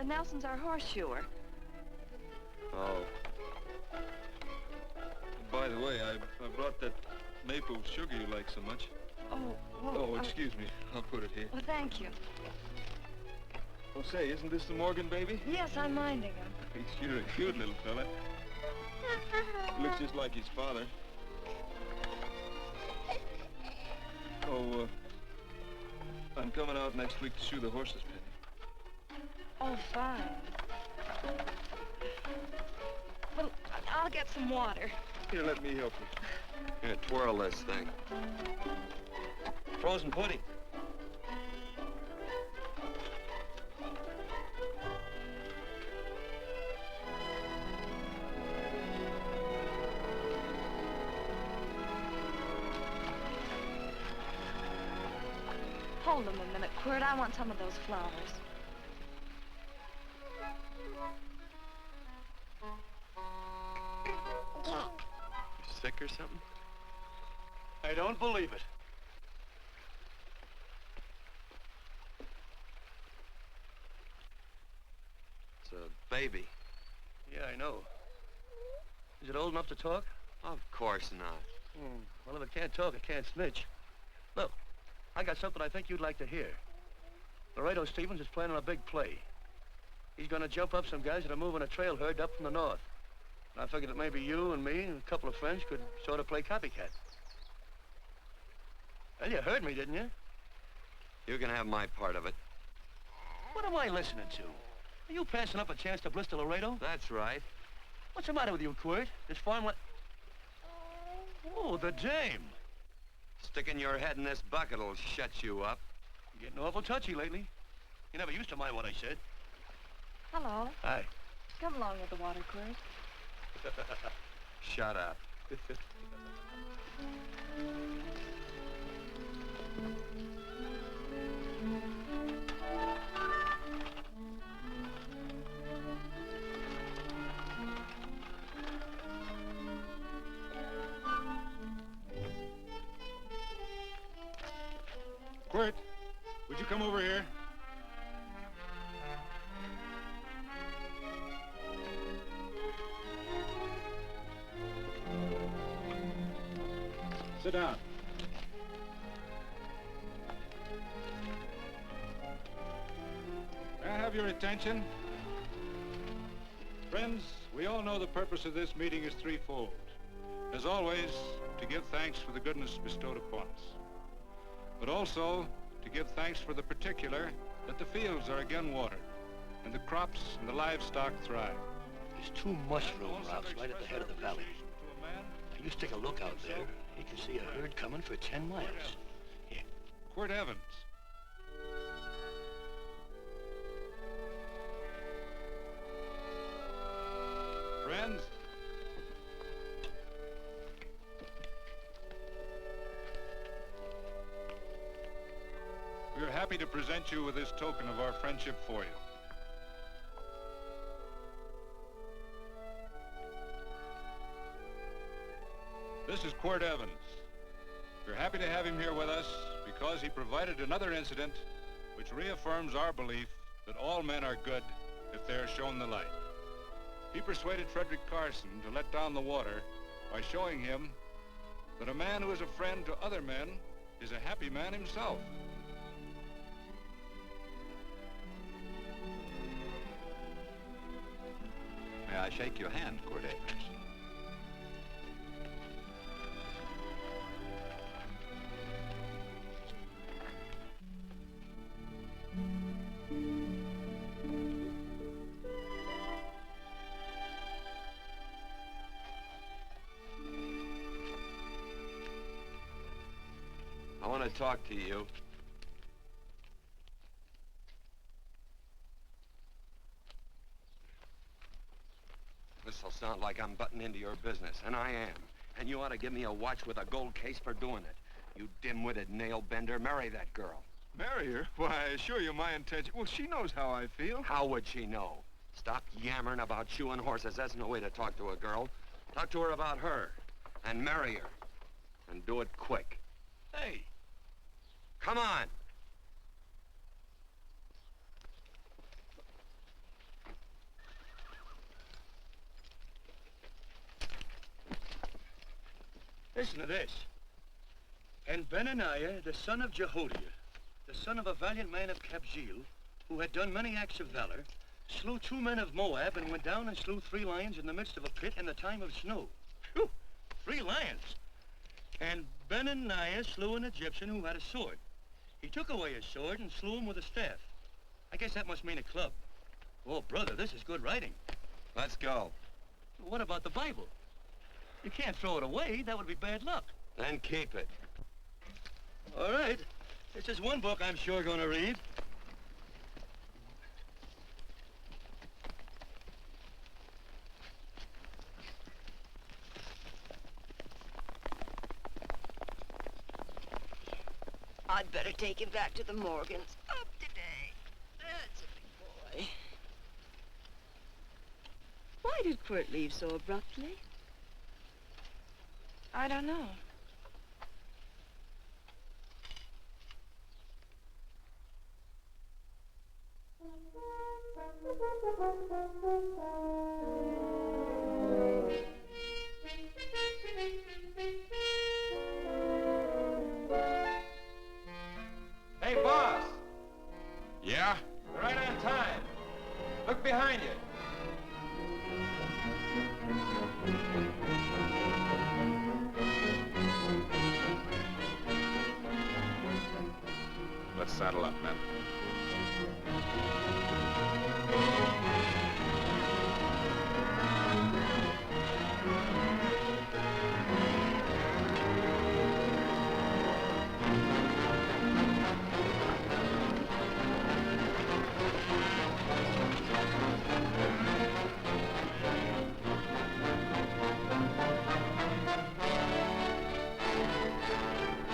Nelson's our horseshoer. Oh. By the way, I brought that maple sugar you like so much. Oh, well, Oh, excuse me. I'll put it here. Well, thank you. Oh, say, isn't this the Morgan baby? Yes, I'm minding him. He's sure a cute little fella. He looks just like his father. Oh, I'm coming out next week to shoe the horses, Penny. Oh, fine. Well, I'll get some water. Here, let me help you. Here, twirl this thing. Frozen pudding. Hold them a minute, Quirt. I want some of those flowers. You sick or something? I don't believe it. It's a baby. Yeah, I know. Is it old enough to talk? Of course not. Well, if it can't talk, it can't snitch. Look, I got something I think you'd like to hear. Laredo Stevens is planning a big play. He's gonna jump up some guys that are moving a trail herd up from the north. And I figured that maybe you and me and a couple of friends could sort of play copycat. Well, you heard me, didn't you? You can have my part of it. What am I listening to? Are you passing up a chance to blister Laredo? That's right. What's the matter with you, Quirt? This farm Oh, the dame. Sticking your head in this bucket'll shut you up. You're getting awful touchy lately. You never used to mind what I said. Hello. Hi. Come along with the water, Quirt. Shut up. Quirt, would you come over here? Sit down. May I have your attention? Friends, we all know the purpose of this meeting is threefold. As always, to give thanks for the goodness bestowed upon us, but also to give thanks for the particular that the fields are again watered and the crops and the livestock thrive. There's two mushroom rocks right at the head of the valley. If you stick a look out there, you can see a herd coming for 10 miles. Here. Quirt Evans. Friends, we are happy to present you with this token of our friendship for you. This is Quirt Evans. We're happy to have him here with us because he provided another incident which reaffirms our belief that all men are good if they are shown the light. He persuaded Frederick Carson to let down the water by showing him that a man who is a friend to other men is a happy man himself. May I shake your hand, Quirt Evans? I want to talk to you. This'll sound like I'm butting into your business, and I am. And you ought to give me a watch with a gold case for doing it. You dim-witted nail-bender, marry that girl. Marry her? Why, I assure you my intention... Well, she knows how I feel. How would she know? Stop yammering about shoeing horses. That's no way to talk to a girl. Talk to her about her, and marry her. And do it quick. Hey. Come on. Listen to this. And Benaniah, the son of Jehoiada, the son of a valiant man of Cabot, who had done many acts of valor, slew 2 men of Moab and went down and slew 3 lions in the midst of a pit in the time of snow. Phew! 3 lions. And Benaniah slew an Egyptian who had a sword. He took away his sword and slew him with a staff. I guess that must mean a club. Oh, brother, this is good writing. Let's go. What about the Bible? You can't throw it away. That would be bad luck. Then keep it. All right. This is one book I'm sure going to read. I'd better take him back to the Morgans. Up today. That's a big boy. Why did Quirt leave so abruptly? I don't know. Saddle up, men.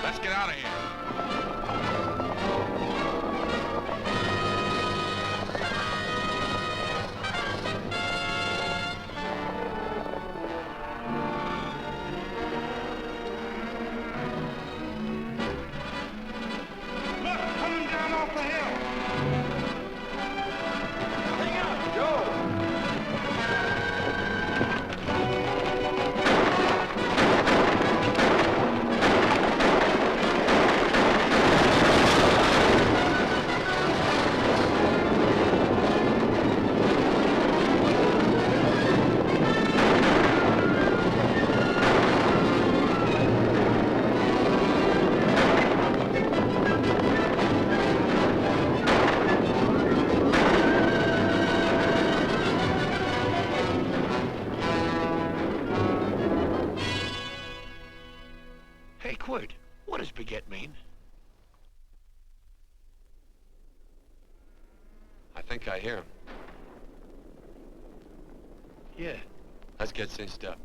Let's get out of here. Hey, Quirt, what does beget mean? I think I hear him. Yeah, Let's get cinched up.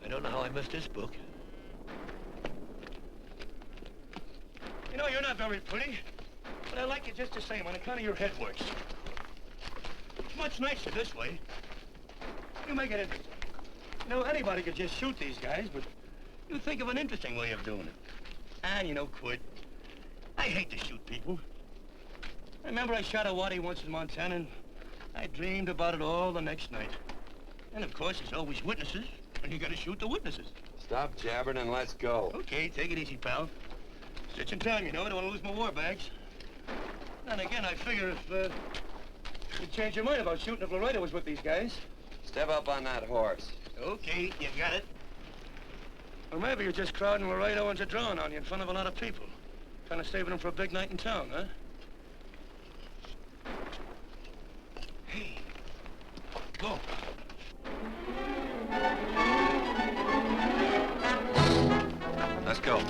I don't know how I missed this book. You know, you're not very pretty, but I like you just the same on account of your head works. It's much nicer this way. You make it interesting. You know, anybody could just shoot these guys, but you think of an interesting way of doing it. And you know, Quirt, I hate to shoot people. I remember I shot a waddy once in Montana, and I dreamed about it all the next night. And of course, there's always witnesses, and you gotta shoot the witnesses. Stop jabbering and let's go. Okay, take it easy, pal. Stitching time, you know. I don't want to lose my war bags. And again, I figure if you'd change your mind about shooting if Laredo was with these guys. Step up on that horse. Okay, you got it. Or maybe you're just crowding Laredo into drawing on you in front of a lot of people. Kind of saving them for a big night in town, huh? Hey, go. Let's go.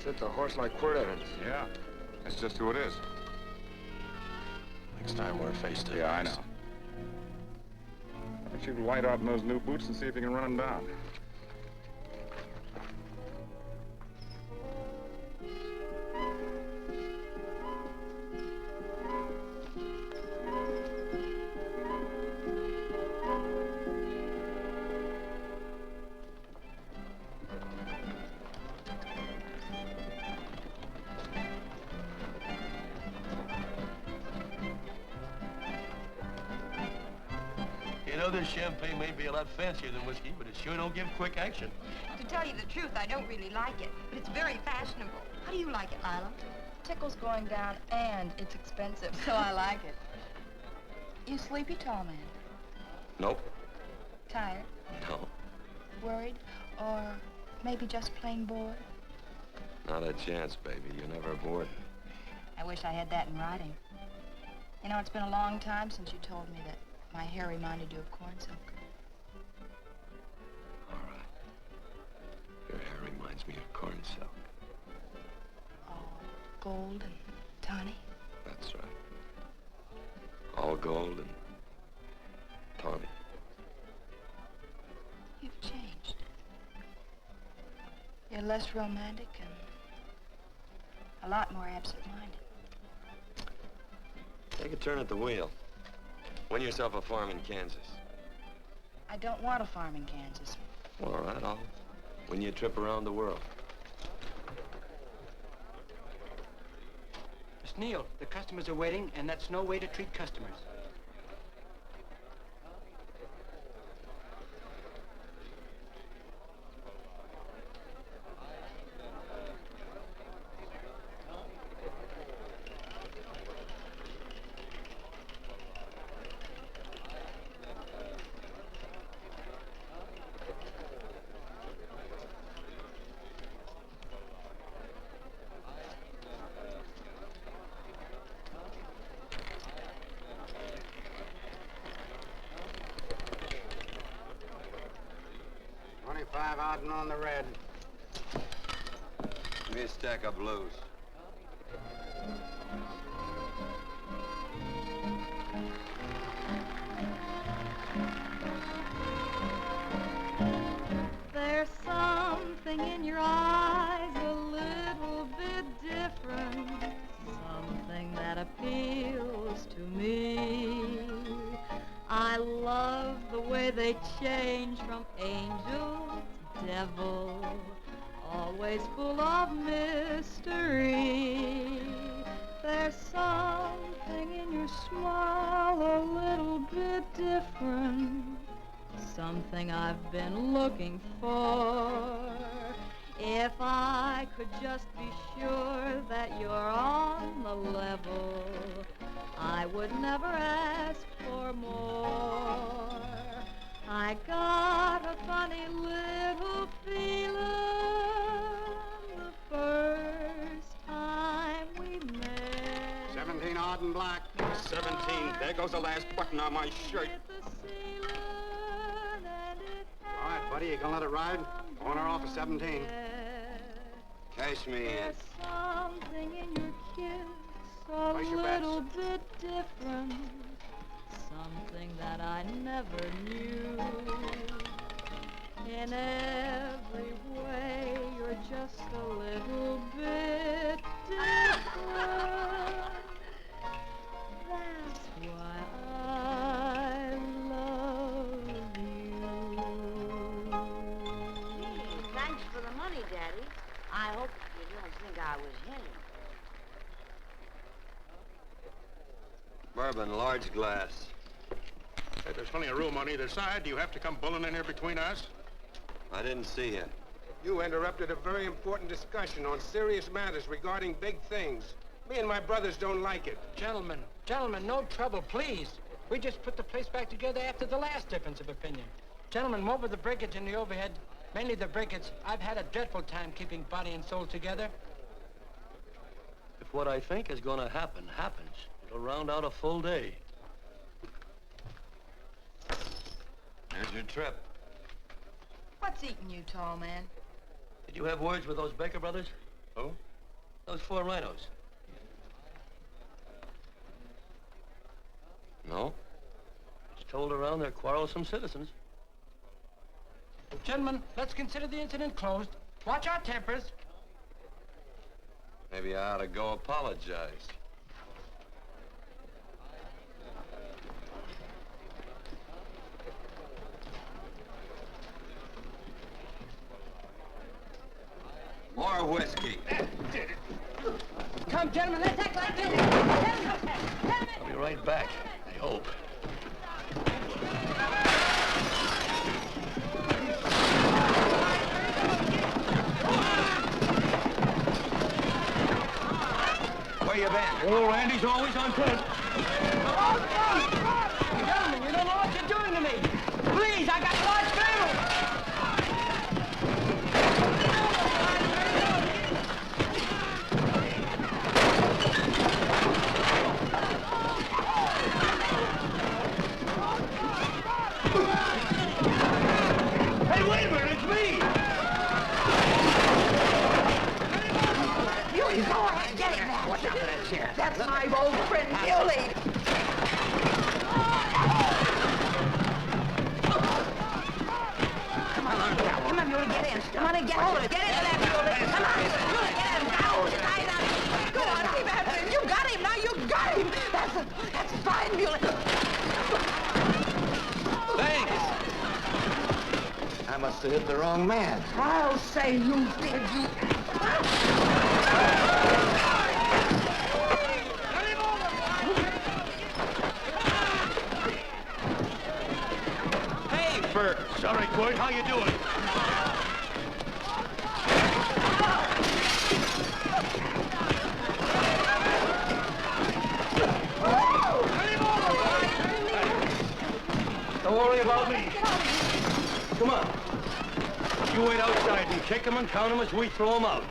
It's a horse like Quirt Evans. Yeah, that's just who it is. Next time we're face to face. Yeah, I know. But you light out in those new boots and see if you can run him down. You know, this champagne may be a lot fancier than whiskey, but it sure don't give quick action. To tell you the truth, I don't really like it, but it's very fashionable. How do you like it, Lila? Tickle's going down and it's expensive, so I like it. You sleepy, tall man? Nope. Tired? No. Worried? Or maybe just plain bored? Not a chance, baby. You're never bored. I wish I had that in writing. You know, it's been a long time since you told me that my hair reminded you of corn silk. All right. Your hair reminds me of corn silk. All gold and tawny? That's right. All gold and tawny. You've changed. You're less romantic and a lot more absent-minded. Take a turn at the wheel. Win yourself a farm in Kansas. I don't want a farm in Kansas. Well, all right, I'll win you a trip around the world. Miss Neal, the customers are waiting, and that's no way to treat customers. Out on the red. Give me a stack of blues. There's something in your eyes a little bit different, something that appeals to me. I love the way they change from angel to devil, always full of mystery. There's something in your smile a little bit different, something I've been looking for. If I could just be sure that you're on the level, I would never ask for more. I got a funny little feeling the first time we met. 17 odd and black. 17. There goes the last button on my shirt. All right, buddy, you gonna let it ride? On or off of 17. Cash me in. There's something in your kiss a Place your little bit different, something that I never knew. In every way, you're just a little bit different. That's why I love you. Thanks for the money, Daddy. I hope you don't think I was him. Bourbon, large glass. Hey, there's plenty of room on either side. Do you have to come bulling in here between us? I didn't see you. You interrupted a very important discussion on serious matters regarding big things. Me and my brothers don't like it. Gentlemen, no trouble, please. We just put the place back together after the last difference of opinion. Gentlemen, what with the breakage and the overhead, mainly the breakage, I've had a dreadful time keeping body and soul together. If what I think is going to happen happens, it'll round out a full day. Here's your trip. What's eating you, tall man? Did you have words with those Baker brothers? Who? Those 4 rhinos. No. It's told around they're quarrelsome citizens. Gentlemen, let's consider the incident closed. Watch our tempers. Maybe I ought to go apologize. More whiskey. Come, gentlemen, let's act like this. I'll be right back, I hope. Where you been? Oh, Randy's always on point. Gentlemen, you don't know what you're doing to me. Please, I got a large family. Hey, wait a minute, it's me! Muley, go ahead, get him now. Watch out for that chair. That's my old friend, Muley. Come on, Muley, get in. Come on and get hold of it. Get into that, Muley. Come on, Muley, get him. Now, tie him. Go on, keep after him. You got him, now you got him. That's fine, Muley. Thanks. I must have hit the wrong man. I'll say you did, you. Hey, Bert. Sorry, Quirt. How you doing? Don't worry about me. Come on. You wait outside and kick them and count them as we throw them out.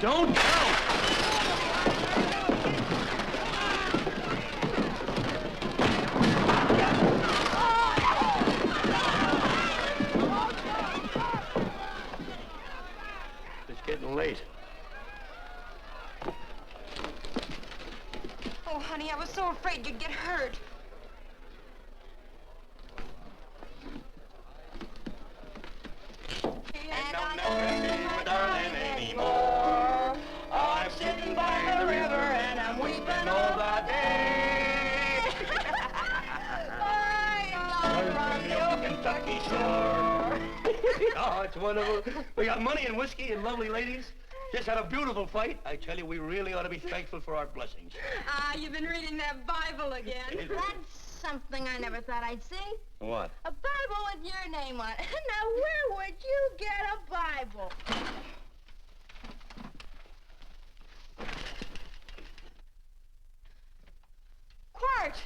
Don't count! It's getting late. Oh, honey, I was so afraid you'd get hurt. And I'll never see my darling anymore. I'm sitting by the river and I'm weeping all the day. From the old Kentucky shore. Oh, it's wonderful. We got money and whiskey and lovely ladies. Just had a beautiful fight. I tell you, we really ought to be thankful for our blessings. Ah, you've been reading that Bible again. That's something I never thought I'd see. What? A Bible with your name on it. Now, where would you get a Bible? Quirt!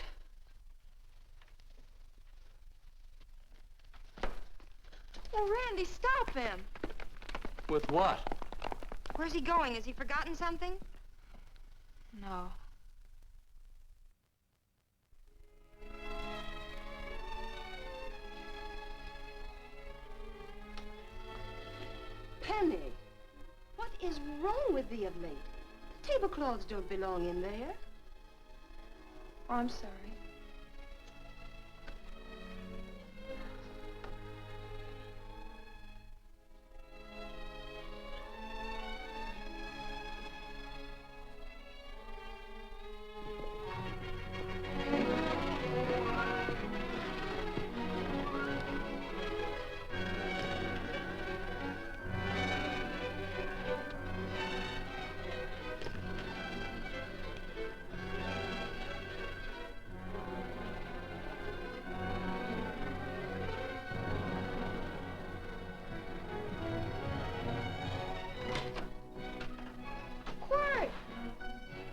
Oh, Randy, stop him. With what? Where's he going? Has he forgotten something? No. Penny, what is wrong with thee of late? The tablecloths don't belong in there. Oh, I'm sorry.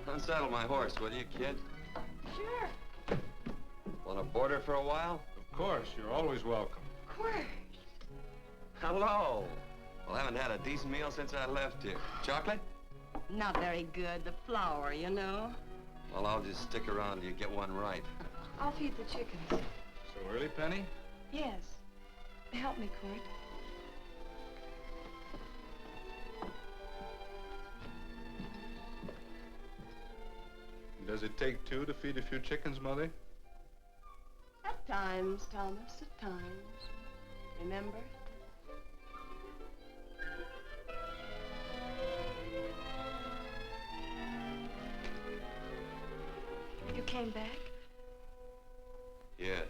Unsaddle my horse, will you, kid? Sure. Want to board her for a while? Of course, you're always welcome. Quirt. Hello. Well, I haven't had a decent meal since I left here. Chocolate? Not very good. The flour, you know. Well, I'll just stick around till you get one right. I'll feed the chickens. So early, Penny? Yes. Help me, Quirt. Does it take two to feed a few chickens, Mother? At times, Thomas, at times. Remember? You came back? Yes.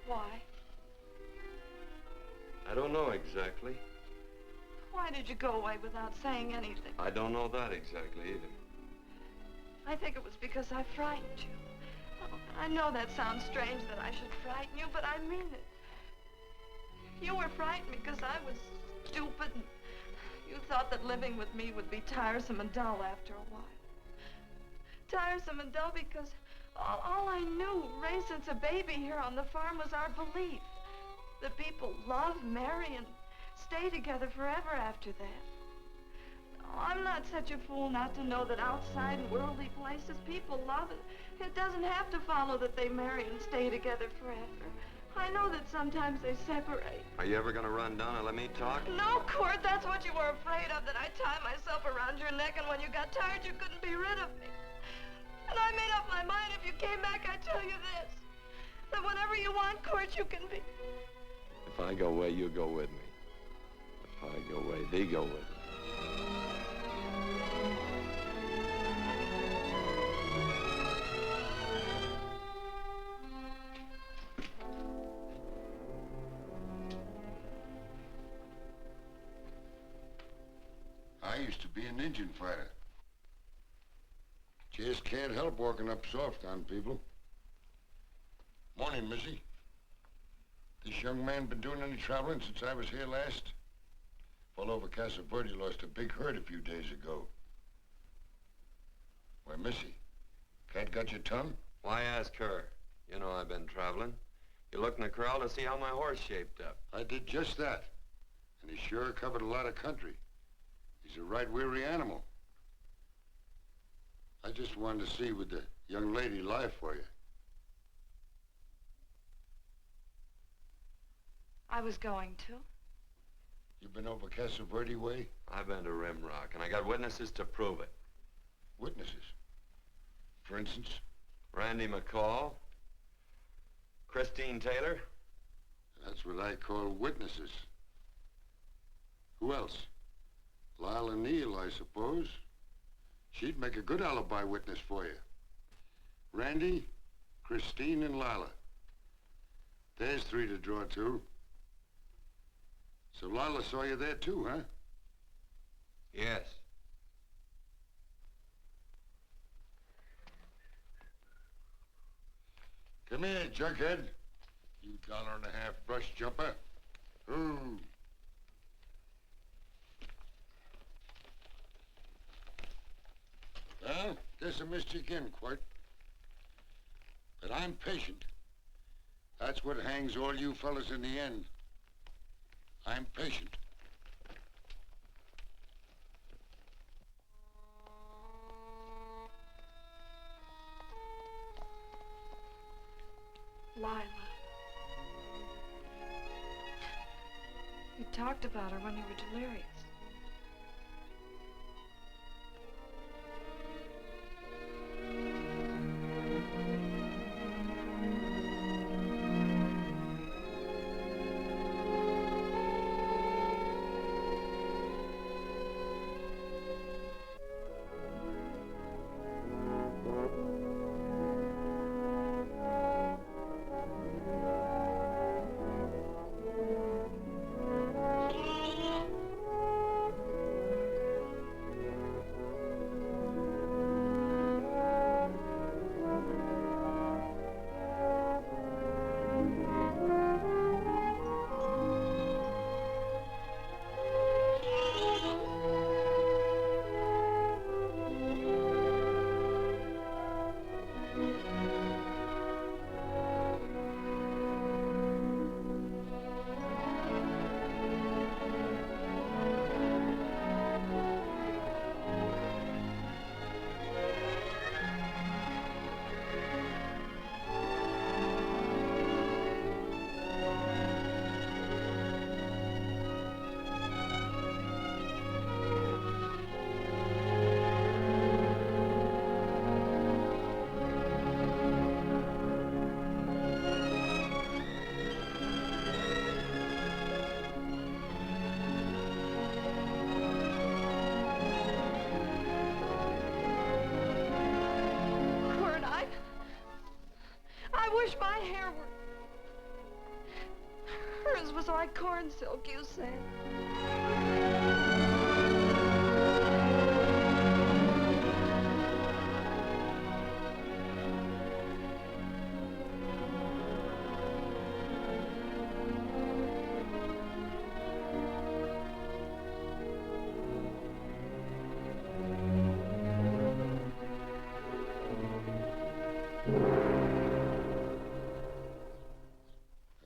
Why? I don't know exactly. Why did you go away without saying anything? I don't know that exactly either. I think it was because I frightened you. I know that sounds strange that I should frighten you, but I mean it. You were frightened because I was stupid, and you thought that living with me would be tiresome and dull after a while. Tiresome and dull because all I knew, raised since a baby here on the farm, was our belief that people love, marry, and stay together forever after that. Oh, I'm not such a fool not to know that outside in worldly places people love it. It doesn't have to follow that they marry and stay together forever. I know that sometimes they separate. Are you ever gonna run down and let me talk? No, Quirt, that's what you were afraid of, that I'd tie myself around your neck, and when you got tired, you couldn't be rid of me. And I made up my mind, if you came back, I'd tell you this, that whenever you want, Quirt, you can be. If I go away, you go with me. If I go away, they go with me. I used to be an Indian fighter. Just can't help walking up soft on people. Morning, Missy. This young man been doing any traveling since I was here last? Fellow over Casa Verde lost a big herd a few days ago. Why, Missy, cat got your tongue? Why ask her? You know I've been traveling. You looked in the corral to see how my horse shaped up. I did just that. And he sure covered a lot of country. He's a right weary animal. I just wanted to see would the young lady lie for you. I was going to. You been over Casa Verde way? I've been to Rimrock, and I got witnesses to prove it. Witnesses? For instance? Randy McCall, Christine Taylor. That's what I call witnesses. Who else? Lila Neal, I suppose. She'd make a good alibi witness for you. Randy, Christine, and Lila. There's three to draw to. So Lila saw you there too, huh? Yes. Come here, junkhead. You $1.50 brush jumper. Ooh. Well, guess I missed you again, Quirt. But I'm patient. That's what hangs all you fellas in the end. I'm patient. Lila. You talked about her when you were delirious. corn silk, you said.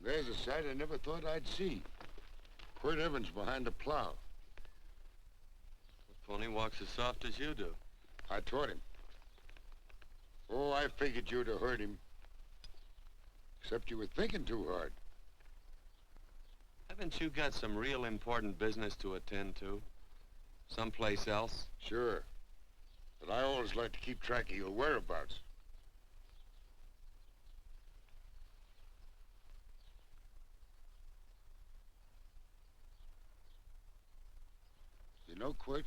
There's a sight I never thought I'd see. Quirt Evans behind the plow. The pony walks as soft as you do. I taught him. Oh, I figured you'd have hurt him. Except you were thinking too hard. Haven't you got some real important business to attend to? Someplace else? Sure. But I always like to keep track of your whereabouts. You know, Quirt,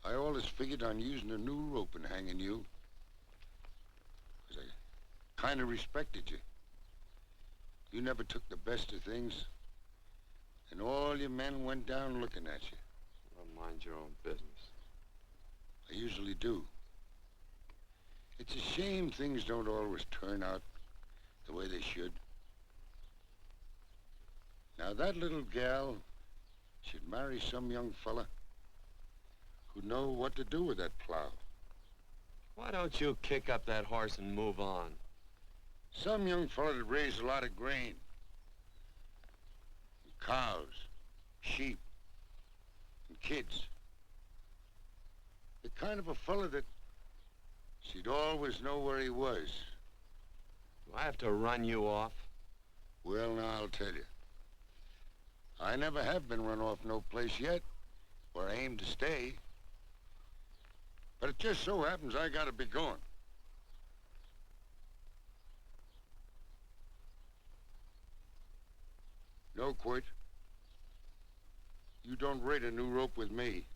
I always figured on using a new rope and hanging you. Because I kind of respected you. You never took the best of things. And all your men went down looking at you. Well, mind your own business. I usually do. It's a shame things don't always turn out the way they should. Now, that little gal should marry some young fella who'd know what to do with that plow. Why don't you kick up that horse and move on? Some young fella that raised a lot of grain. And cows, sheep, and kids. The kind of a fella that she'd always know where he was. Do I have to run you off? Well, now, I'll tell you. I never have been run off no place yet, where I aim to stay. But it just so happens I gotta be going. No, Quirt. You don't raid a new rope with me.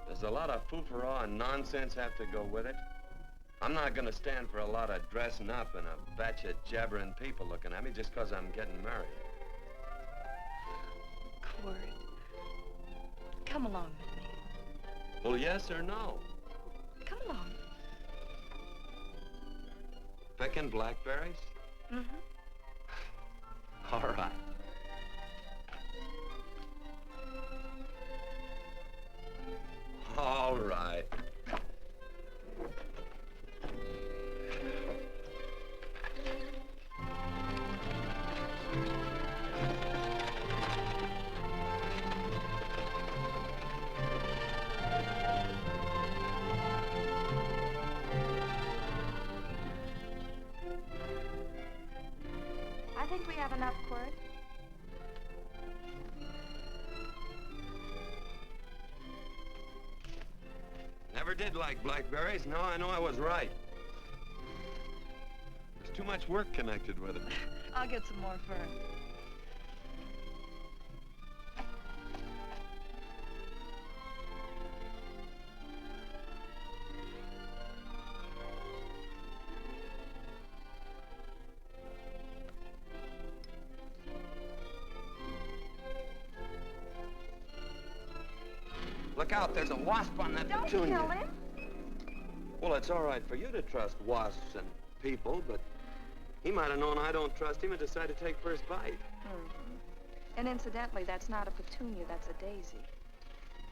Does a lot of foo-for-all and nonsense have to go with it? I'm not gonna stand for a lot of dressing up and a batch of jabbering people looking at me just 'cause I'm getting married. Quirt, come along with me. Well, yes or no? Come along. Picking blackberries? Mm-hmm. All right. All right. I think we have enough, Quirt. Never did like blackberries. Now I know I was right. There's too much work connected with it. I'll get some more fern. Look out, there's a wasp on that Don't petunia. kill him. Well, it's all right for you to trust wasps and people, but he might have known I don't trust him and decided to take first bite. Mm-hmm. And incidentally, that's not a petunia, that's a daisy.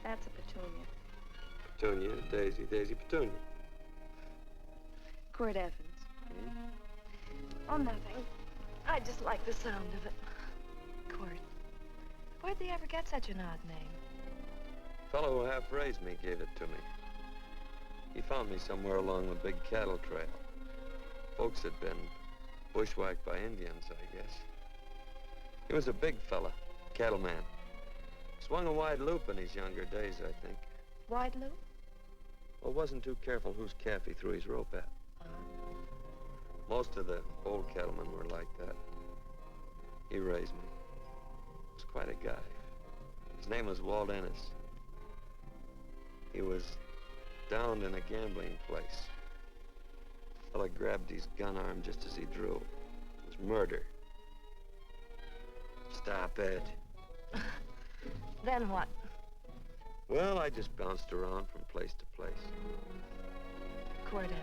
That's a petunia. Petunia, daisy, daisy, petunia. Quirt Evans. Oh, nothing. I just like the sound of it. Quirt, where'd they ever get such an odd name? Fellow who half raised me gave it to me. He found me somewhere along the big cattle trail. Folks had been bushwhacked by Indians, I guess. He was a big fella, cattleman. Swung a wide loop in his younger days, I think. Wide loop? Well, wasn't too careful whose calf he threw his rope at. Most of the old cattlemen were like that. He raised me. Was quite a guy. His name was Walt Ennis. He was downed in a gambling place. A fella grabbed his gun arm just as he drew. It was murder. Stop it. Then what? Well, I just bounced around from place to place. Quirt Evans.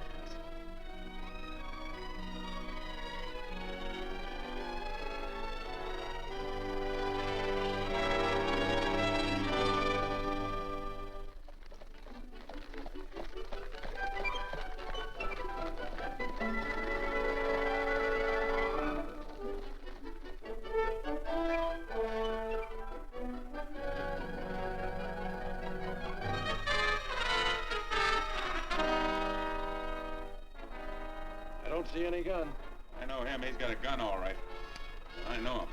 See any gun? I know him. He's got a gun, all right. I know him.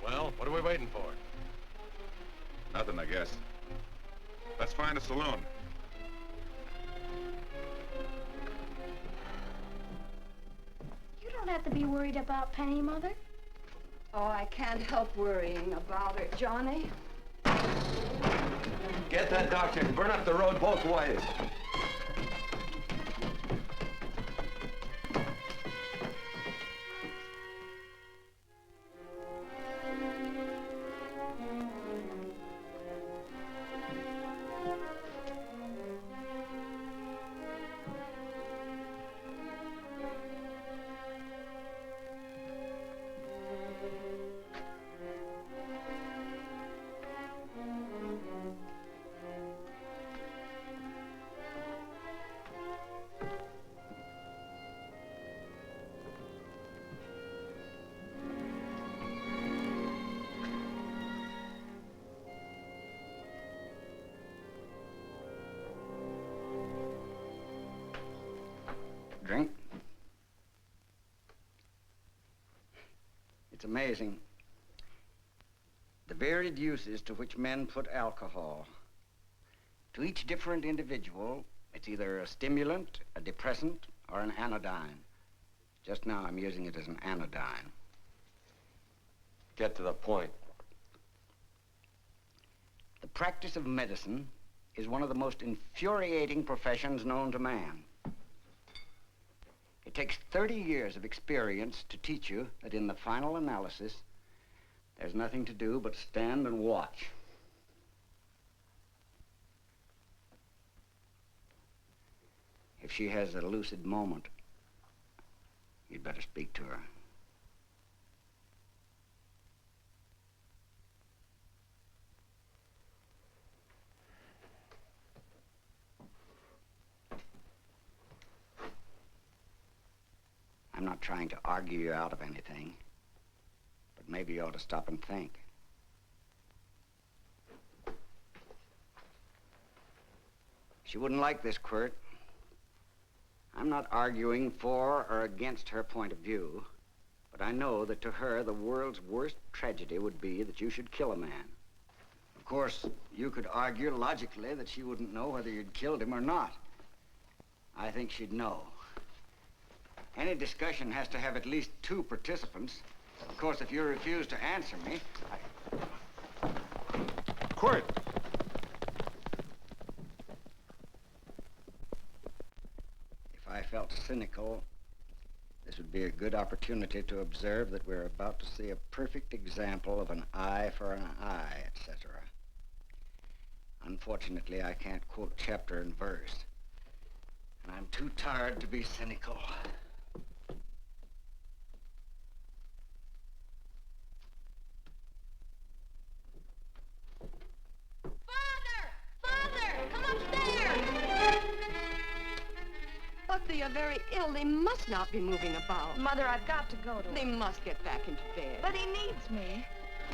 Well, what are we waiting for? Nothing, I guess. Let's find a saloon. You don't have to be worried about Penny, Mother. Oh, I can't help worrying about her, Johnny. Get that doctor and burn up the road both ways. It's amazing. The varied uses to which men put alcohol. To each different individual, it's either a stimulant, a depressant, or an anodyne. Just now, I'm using it as an anodyne. Get to the point. The practice of medicine is one of the most infuriating professions known to man. It takes 30 years of experience to teach you that in the final analysis, there's nothing to do but stand and watch. If she has a lucid moment, you'd better speak to her. I'm not trying to argue you out of anything, but maybe you ought to stop and think. She wouldn't like this, Quirt. I'm not arguing for or against her point of view, but I know that to her, the world's worst tragedy would be that you should kill a man. Of course, you could argue logically that she wouldn't know whether you'd killed him or not. I think she'd know. Any discussion has to have at least 2 participants. Of course, if you refuse to answer me, Quirt! If I felt cynical, this would be a good opportunity to observe that we're about to see a perfect example of an eye for an eye, etc. Unfortunately, I can't quote chapter and verse, and I'm too tired to be cynical. But they are very ill. They must not be moving about. Mother, I've got to go to They must get back into bed. But he needs me.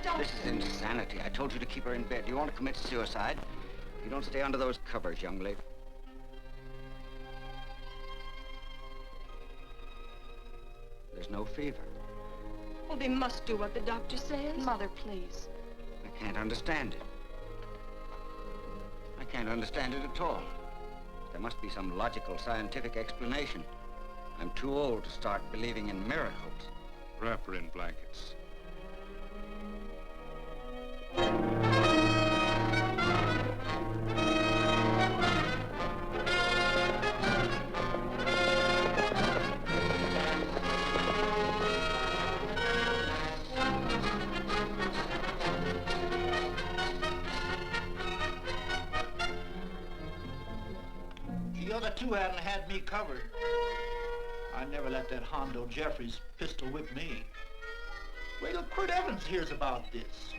Don't... This is insanity. I told you to keep her in bed. Do you want to commit suicide? You don't stay under those covers, young lady. There's no fever. Well, they must do what the doctor says. Mother, please. I can't understand it. I can't understand it at all. There must be some logical, scientific explanation. I'm too old to start believing in miracles. Wrap her in blankets. The other 2 hadn't had me covered. I never let that Hondo Jeffries pistol whip me. Wait till Quirt Evans hears about this.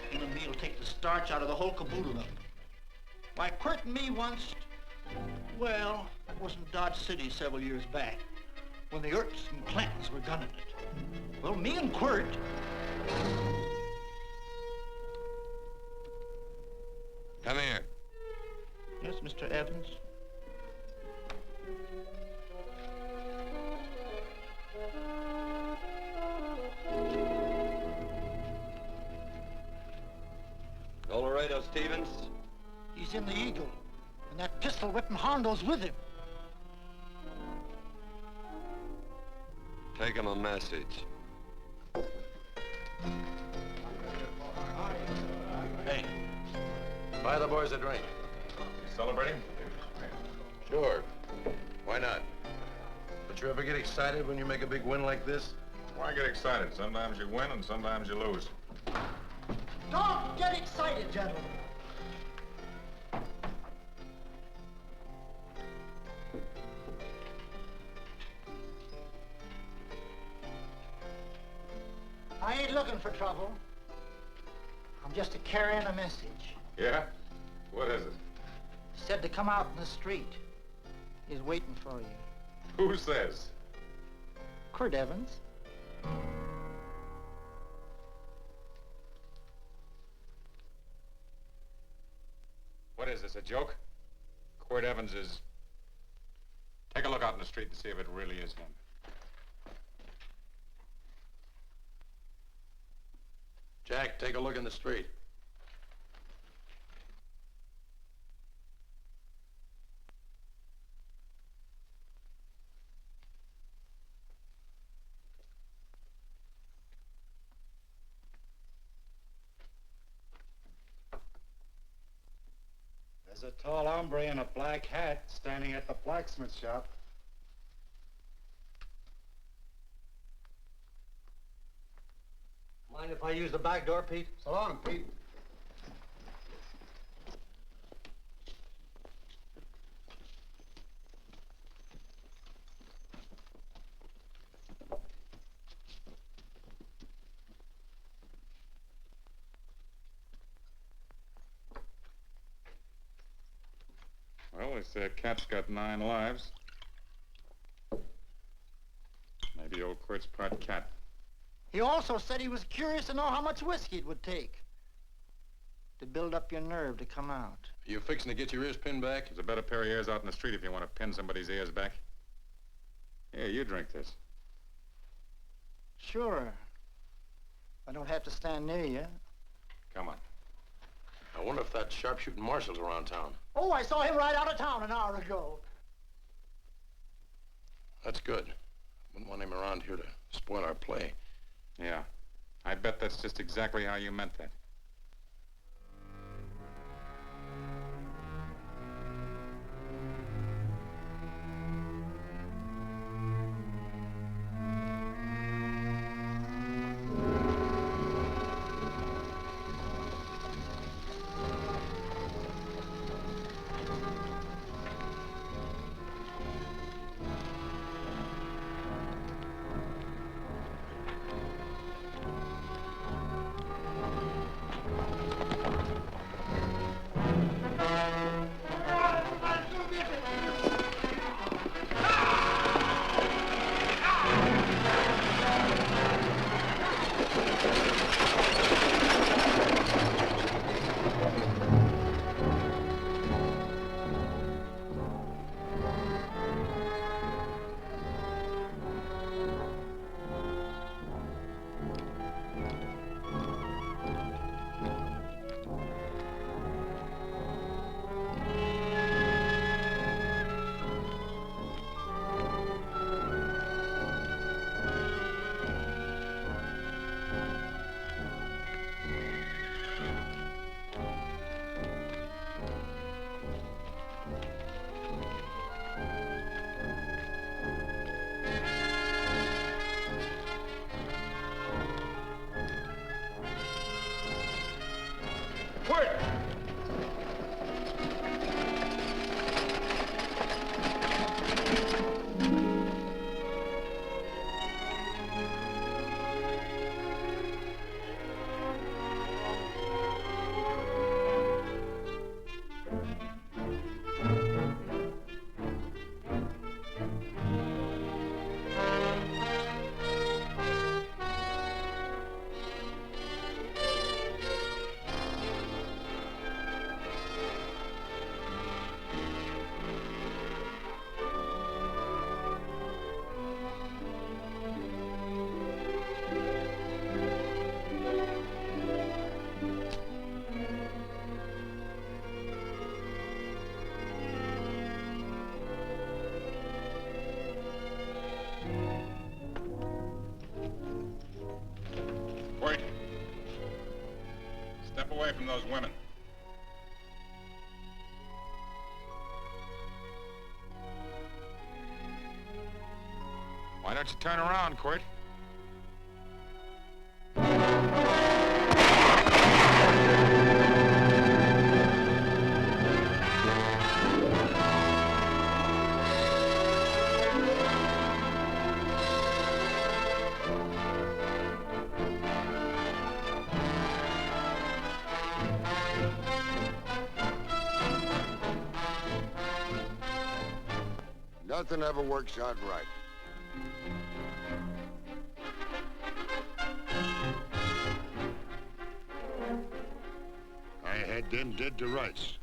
Him and me'll take the starch out of the whole caboodle of them. Why, Quirt and me once, well, that was in Dodge City several years back, when the Erts and Clantons were gunning it. Well, me and Quirt... Come here. Yes, Mr. Evans? Laredo Stevens? He's in the Eagle, and that pistol-whipping Hondo's with him. Take him a message. Hey, buy the boys a drink. Celebrating? Sure. Why not? But you ever get excited when you make a big win like this? Why get excited? Sometimes you win and sometimes you lose. Don't get excited, gentlemen. I ain't looking for trouble. I'm just carrying a message. Yeah? What is it? Said to come out in the street. He's waiting for you. Who says? Quirt Evans. What is this, a joke? Quirt Evans is... Take a look out in the street and see if it really is him. Jack, take a look in the street. There's a tall hombre in a black hat standing at the blacksmith shop. Mind if I use the back door, Pete? So long, Pete. Well, this cat's got 9 lives. Maybe old Quirt's part cat. He also said he was curious to know how much whiskey it would take to build up your nerve to come out. Are you fixing to get your ears pinned back? There's a better pair of ears out in the street if you want to pin somebody's ears back. Here, you drink this. Sure. I don't have to stand near you. Come on. I wonder if that sharpshooting marshal's around town. Oh, I saw him ride out of town an hour ago. That's good. Wouldn't want him around here to spoil our play. Yeah. I bet that's just exactly how you meant that. Wait. Step away from those women. Why don't you turn around, Quirt? Nothing ever works out right. I had them dead to rights.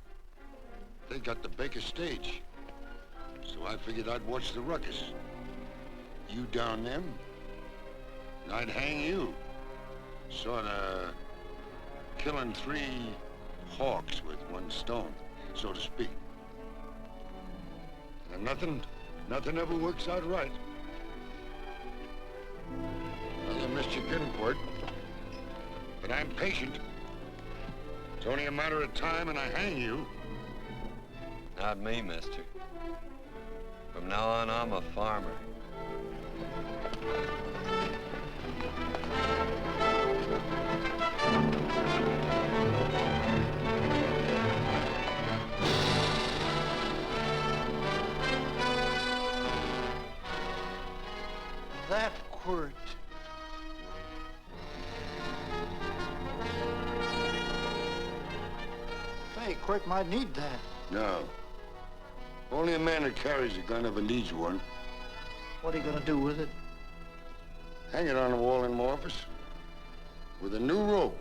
They got the Baker stage. So I figured I'd watch the ruckus. You down them, and I'd hang you. Sorta killing 3 hawks with 1 stone, so to speak. And nothing ever works out right. Well, I missed you again, Quirt. But I'm patient. It's only a matter of time and I hang you. Not me, mister. From now on, I'm a farmer. That Quirt. Say, Quirt might need that. No. Only a man who carries a gun ever needs one. What are you gonna do with it? Hang it on the wall in my office with a new rope.